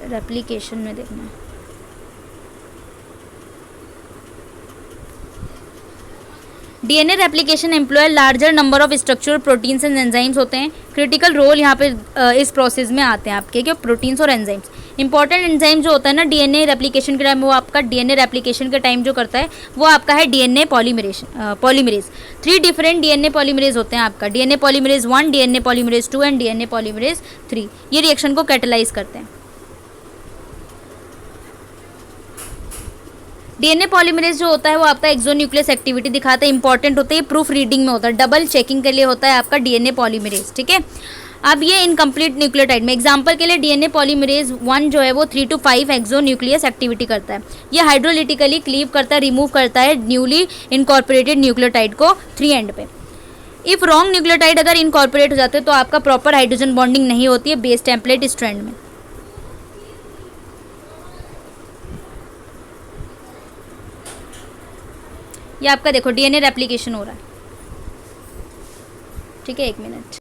रेप्लिकेशन में देखना है। DNA replication employ larger number of structural proteins and enzymes होते हैं। क्रिटिकल रोल यहाँ पे इस प्रोसेस में आते हैं आपके, क्या प्रोटीन्स और एंजाइम्स। इंपॉर्टेंट एंजाइम जो होता है ना डीएनए रेप्लिकेशन के टाइम, वो आपका डीएनए रेप्लिकेशन के टाइम जो करता है वो आपका है DNA polymerase. 3 different DNA polymerase होते हैं आपका, DNA polymerase 1, DNA polymerase 2 and DNA polymerase 3। ये रिएक्शन को कैटेलाइज करते हैं। डीएनए पॉलीमरेज जो होता है वो आपका एक्सोन्यूक्लियस एक्टिविटी दिखाता है, इंपॉर्टेंट होता है, प्रूफ रीडिंग में होता है, डबल चेकिंग के लिए होता है आपका डीएनए पॉलीमरेज। ठीक है, अब ये इनकम्प्लीट न्यूक्लियोटाइड में एग्जांपल के लिए डीएनए पॉलीमरेज 1 जो है वो 3 to 5 एक्सोन्यूक्लियस एक्टिविटी करता है। ये हाइड्रोलिटिकली क्लीव करता है, रिमूव करता है न्यूली इनकॉर्पोरेटेड न्यूक्लियोटाइड को 3 एंड पे। इफ रॉन्ग न्यूक्लियोटाइड अगर इनकॉर्पोरेट हो जाते हैं तो आपका प्रॉपर हाइड्रोजन बॉन्डिंग नहीं होती है बेस टेम्पलेट स्ट्रैंड में। ये आपका देखो डीएनए रेप्लिकेशन हो रहा है। ठीक है, 1 मिनट।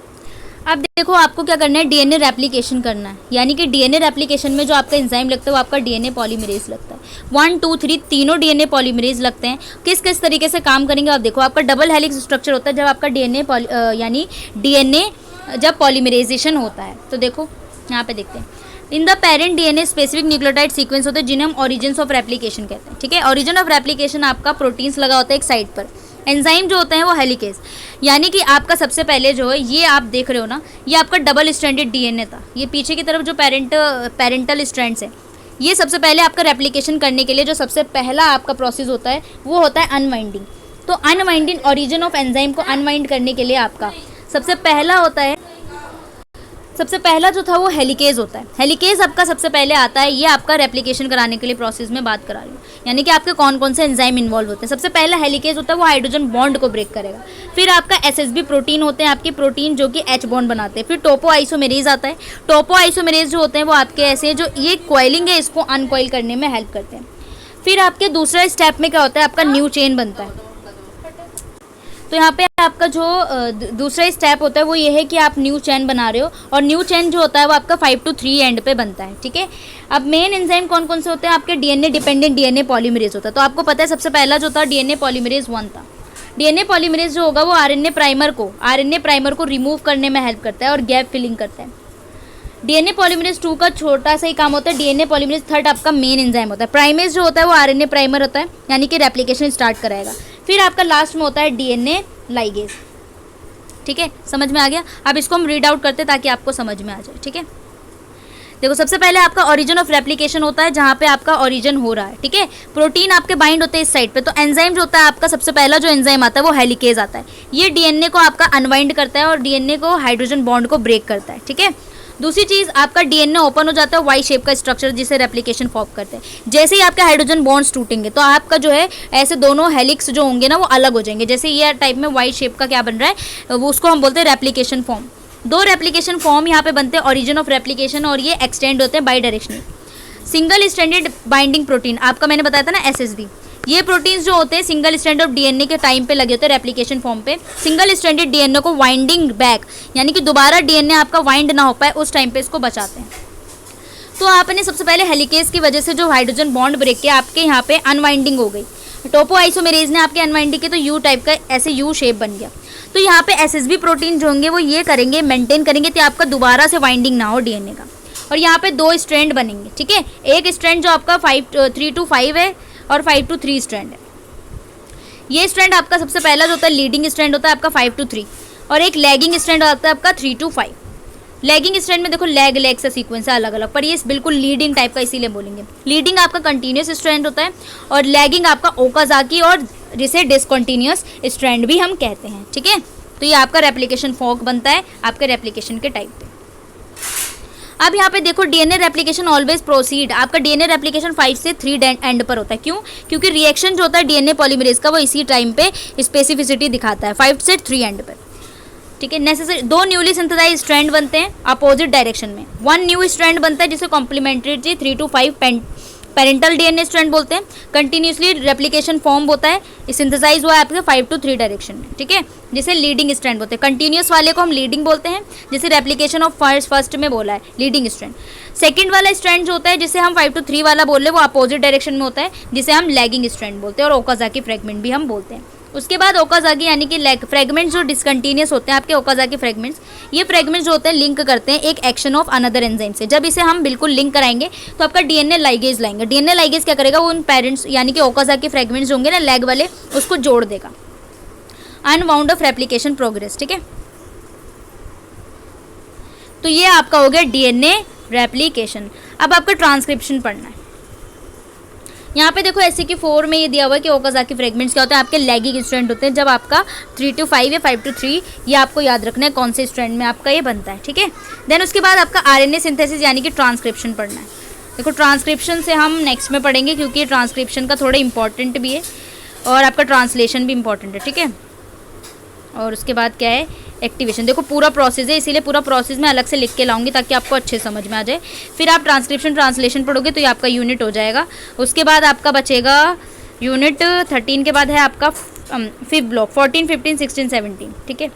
अब देखो आपको क्या करना है, डीएनए रेप्लिकेशन करना है, यानी कि डीएनए रेप्लिकेशन में जो आपका एंजाइम लगता है वो आपका डीएनए पॉलीमरेज लगता है। 1, 2, 3 तीनों डीएनए पॉलीमरेज लगते हैं। किस किस तरीके से काम करेंगे आप देखो। आपका डबल हेलिक्स स्ट्रक्चर होता है जब आपका डीएनए यानी डीएनए जब पॉलीमराइजेशन होता है। तो देखो यहाँ पे देखते हैं, in the parent DNA specific nucleotide sequence होते हैं जिन्हें हम ऑरिजिन्स ऑफ रेप्लिकेशन कहते हैं। ठीक है, ऑरिजिन ऑफ रेप्लिकेशन आपका प्रोटीन्स लगा होता है एक साइड पर। एंजाइम जो होते हैं वो हेलिकेज, यानी कि आपका सबसे पहले जो है ये आप देख रहे हो ना, ये आपका डबल स्ट्रैंडेड डीएनए था। ये पीछे की तरफ जो पेरेंटल स्ट्रैंड्स है, ये सबसे पहले आपका रेप्लिकेशन करने के लिए जो सबसे पहला आपका प्रोसेस होता है वो होता है अनवाइंडिंग। तो अनवाइंडिंग ऑरिजिन ऑफ एंजाइम को अनवाइंड करने के लिए आपका सबसे पहला होता है, सबसे पहला जो था वो हेलिकेज होता है। हेलिकेज आपका सबसे पहले आता है, ये आपका रेप्लिकेशन कराने के लिए प्रोसेस में बात करा रही हूँ, यानी कि आपके कौन कौन से एंजाइम इन्वॉल्व होते हैं। सबसे पहला हेलिकेज होता है, वो हाइड्रोजन बॉन्ड को ब्रेक करेगा। फिर आपका एसएसबी प्रोटीन होते हैं आपके प्रोटीन जो कि एच बॉन्ड बनाते हैं। फिर टोपो आइसोमेरेज आता है। टोपो आइसोमेरेज जो होते हैं वो आपके ऐसे जो ये कॉइलिंग है इसको अनकॉइल करने में हेल्प करते हैं। फिर आपके दूसरा स्टेप में क्या होता है, आपका न्यू चेन बनता है। तो यहाँ पे आपका जो दूसरा स्टेप होता है वो ये है कि आप न्यू चेन बना रहे हो, और न्यू चेन जो होता है वो आपका 5 to 3 एंड पे बनता है। ठीक है, अब मेन एंजाइम कौन कौन से होते हैं आपके, डीएनए डिपेंडेंट डीएनए पॉलीमरेज होता है। तो आपको पता है सबसे पहला जो था डीएनए पॉलीमरेज 1 था। डीएनए पॉलीमरेज जो होगा वो आरएनए प्राइमर को रिमूव करने में हेल्प करता है और गैप फिलिंग करता है। डीएनए पॉलीमरेज 2 का छोटा सा ही काम होता है। डीएनए पॉलीमरेज 3 आपका मेन एंजाइम होता है। प्राइमेज जो होता है वो आरएनए प्राइमर होता है, यानी कि रेप्लिकेशन स्टार्ट कराएगा। फिर आपका लास्ट में होता है डीएनए लाइगेज। ठीक है, समझ में आ गया। अब इसको हम रीड आउट करते ताकि आपको समझ में आ जाए। ठीक है, देखो सबसे पहले आपका ओरिजिन ऑफ रेप्लिकेशन होता है जहाँ पे आपका ओरिजिन हो रहा है। ठीक है, प्रोटीन आपके बाइंड होते हैं इस साइड पे। तो एंजाइम जो होता है आपका सबसे पहला जो एंजाइम आता है वो हेलिकेज आता है। ये डीएनए को आपका अनवाइंड करता है और डीएनए को हाइड्रोजन बॉन्ड को ब्रेक करता है। ठीक है, दूसरी चीज़ आपका डीएनए ओपन हो जाता है, वाई शेप का स्ट्रक्चर जिसे रेप्लिकेशन फॉर्म करते हैं। जैसे ही आपके हाइड्रोजन बॉन्ड्स टूटेंगे तो आपका जो है ऐसे दोनों हेलिक्स जो होंगे ना वो अलग हो जाएंगे। जैसे ये टाइप में वाई शेप का क्या बन रहा है वो उसको हम बोलते हैं रेप्लिकेशन फॉर्म। 2 रेप्लिकेशन फॉर्म यहाँ पे बनते हैं, ओरिजिन ऑफ रेप्लिकेशन, और ये एक्सटेंड होते हैं by directional. Single stranded binding protein आपका मैंने बताया था ना एसएसबी, ये प्रोटीन्स जो होते हैं सिंगल स्ट्रैंड ऑफ डीएनए के टाइम पे लगे होते हैं रेप्लिकेशन फॉर्म पे, सिंगल स्ट्रैंडेड डीएनए को वाइंडिंग बैक, यानी कि दोबारा डीएनए आपका वाइंड ना हो पाए उस टाइम पे इसको बचाते हैं। तो आपने सबसे पहले हेलिकेज की वजह से जो हाइड्रोजन बॉन्ड ब्रेक किया आपके यहाँ पे अनवाइंडिंग हो गई, टोपो आइसोमेरेज ने आपके अनवाइंडिंग की तो यू टाइप का ऐसे यू शेप बन गया। तो यहाँ पे एसएसबी प्रोटीन जो होंगे वो ये करेंगे, मेंटेन करेंगे कि आपका दोबारा से वाइंडिंग ना हो डीएनए का। और यहाँ पे 2 स्ट्रैंड बनेंगे, ठीक है। एक स्ट्रैंड जो आपका 3 to 5 है और 5 to 3 स्ट्रैंड है। ये स्ट्रैंड आपका सबसे पहला जो होता है लीडिंग स्ट्रैंड होता है आपका 5 to 3, और एक लैगिंग स्ट्रैंड होता है आपका 3 to 5। लैगिंग स्ट्रैंड में देखो लेग से सीक्वेंस है अलग अलग, पर ये बिल्कुल लीडिंग टाइप का इसीलिए बोलेंगे। लीडिंग आपका कंटिन्यूस स्ट्रैंड होता है और लैगिंग आपका ओकाजाकी और जिसे डिसकंटिन्यूस स्ट्रैंड भी हम कहते हैं, ठीक है। तो ये आपका रेप्लिकेशन फॉर्क बनता है आपके रेप्लिकेशन के टाइप पे। अब यहाँ पे देखो डीएनए रेप्लिकेशन ऑलवेज प्रोसीड, आपका डीएनए रेप्लिकेशन 5 से 3 एंड पर होता है। क्यों? क्योंकि रिएक्शन जो होता है डीएनए पॉलीमरेज का वो इसी टाइम पे स्पेसिफिसिटी दिखाता है 5 से 3 एंड पर, ठीक है। नेसेसरी 2 न्यूली सिंथेसाइज स्ट्रैंड बनते हैं अपोजिट डायरेक्शन में, 1 न्यू स्ट्रैंड बनता है जिसे complementary 3 to 5 parental DNA strand बोलते हैं। कंटिन्यूसली रेप्लिकेशन फॉर्म होता है, सिंथेसाइज हुआ है आपके 5 to 3 डायरेक्शन में, ठीक है, जिसे लीडिंग स्ट्रैंड बोलते हैं। कंटिन्यूस वाले को हम लीडिंग बोलते हैं, जिसे रेप्लिकेशन ऑफ फर्स्ट में बोला है लीडिंग स्ट्रैंड। सेकंड वाला स्ट्रैंड जो होता है जिसे हम 5 to 3 वाला बोल रहे हैं वो अपोजिट डायरेक्शन में होता है, जिसे हम लैगिंग स्ट्रैंड बोलते हैं और ओकाजाकी फ्रेगमेंट भी हम बोलते हैं। उसके बाद ओकाजाकी यानी कि फ्रेगमेंट्स जो डिसकंटिन्यूस होते हैं आपके ओकाजाकी फ्रेगमेंट्स, ये फ्रेगमेंट्स जो होते हैं लिंक करते हैं एक एक्शन ऑफ अनदर एंजाइम से। जब इसे हम बिल्कुल लिंक कराएंगे तो आपका डीएनए लाइगेज लाएंगे। डीएनए लाइगेज क्या करेगा, वो उन पेरेंट्स यानी कि ओकाजाकी फ्रेगमेंट्स होंगे ना लैग वाले, उसको जोड़ देगा। अनवाउंड ऑफ रेप्लिकेशन प्रोग्रेस, ठीक है। तो ये आपका हो गया डीएनए रेप्लिकेशन। अब आपका ट्रांसक्रिप्शन पढ़ना है। यहाँ पे देखो SCQ4 में ये दिया हुआ है कि ओकाजाकी फ्रेगमेंट्स क्या होते हैं, आपके लैगिंग स्ट्रैंड होते हैं। जब आपका 3 to 5 या 5 to 3, ये आपको याद रखना है कौन से स्ट्रैंड में आपका ये बनता है, ठीक है। देन उसके बाद आपका RNA सिंथेसिस यानी कि ट्रांसक्रिप्शन पढ़ना है। देखो ट्रांसक्रिप्शन से हम नेक्स्ट में पढ़ेंगे क्योंकि ट्रांसक्रिप्शन का थोड़ा इंपॉर्टेंट भी है और आपका ट्रांसलेशन भी इंपॉर्टेंट है, ठीक है। और उसके बाद क्या है, एक्टिवेशन। देखो पूरा प्रोसेस है, इसीलिए पूरा प्रोसेस मैं अलग से लिख के लाऊंगी ताकि आपको अच्छे समझ में आ जाए। फिर आप ट्रांसक्रिप्शन ट्रांसलेशन पढ़ोगे तो ये आपका यूनिट हो जाएगा। उसके बाद आपका बचेगा यूनिट 13 के बाद है आपका 5th ब्लॉक 14, 15, 16, 17, ठीक है।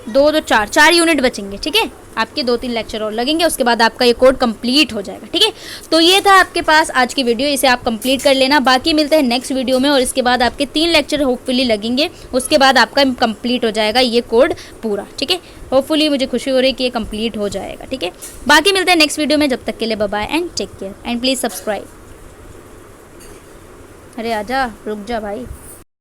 4 यूनिट बचेंगे, ठीक है। आपके 2-3 लेक्चर और लगेंगे, उसके बाद आपका ये कोड कंप्लीट हो जाएगा, ठीक है। तो ये था आपके पास आज की वीडियो, इसे आप कंप्लीट कर लेना। बाकी मिलते हैं नेक्स्ट वीडियो में और इसके बाद आपके 3 लेक्चर होपफुली लगेंगे, उसके बाद आपका कंप्लीट हो जाएगा ये कोड पूरा, ठीक है। होपफुली मुझे खुशी हो रही है कि ये कंप्लीट हो जाएगा, ठीक है। बाकी मिलते हैं नेक्स्ट वीडियो में, जब तक के लिए bye bye and take care and please subscribe. अरे आजा, रुक जा भाई।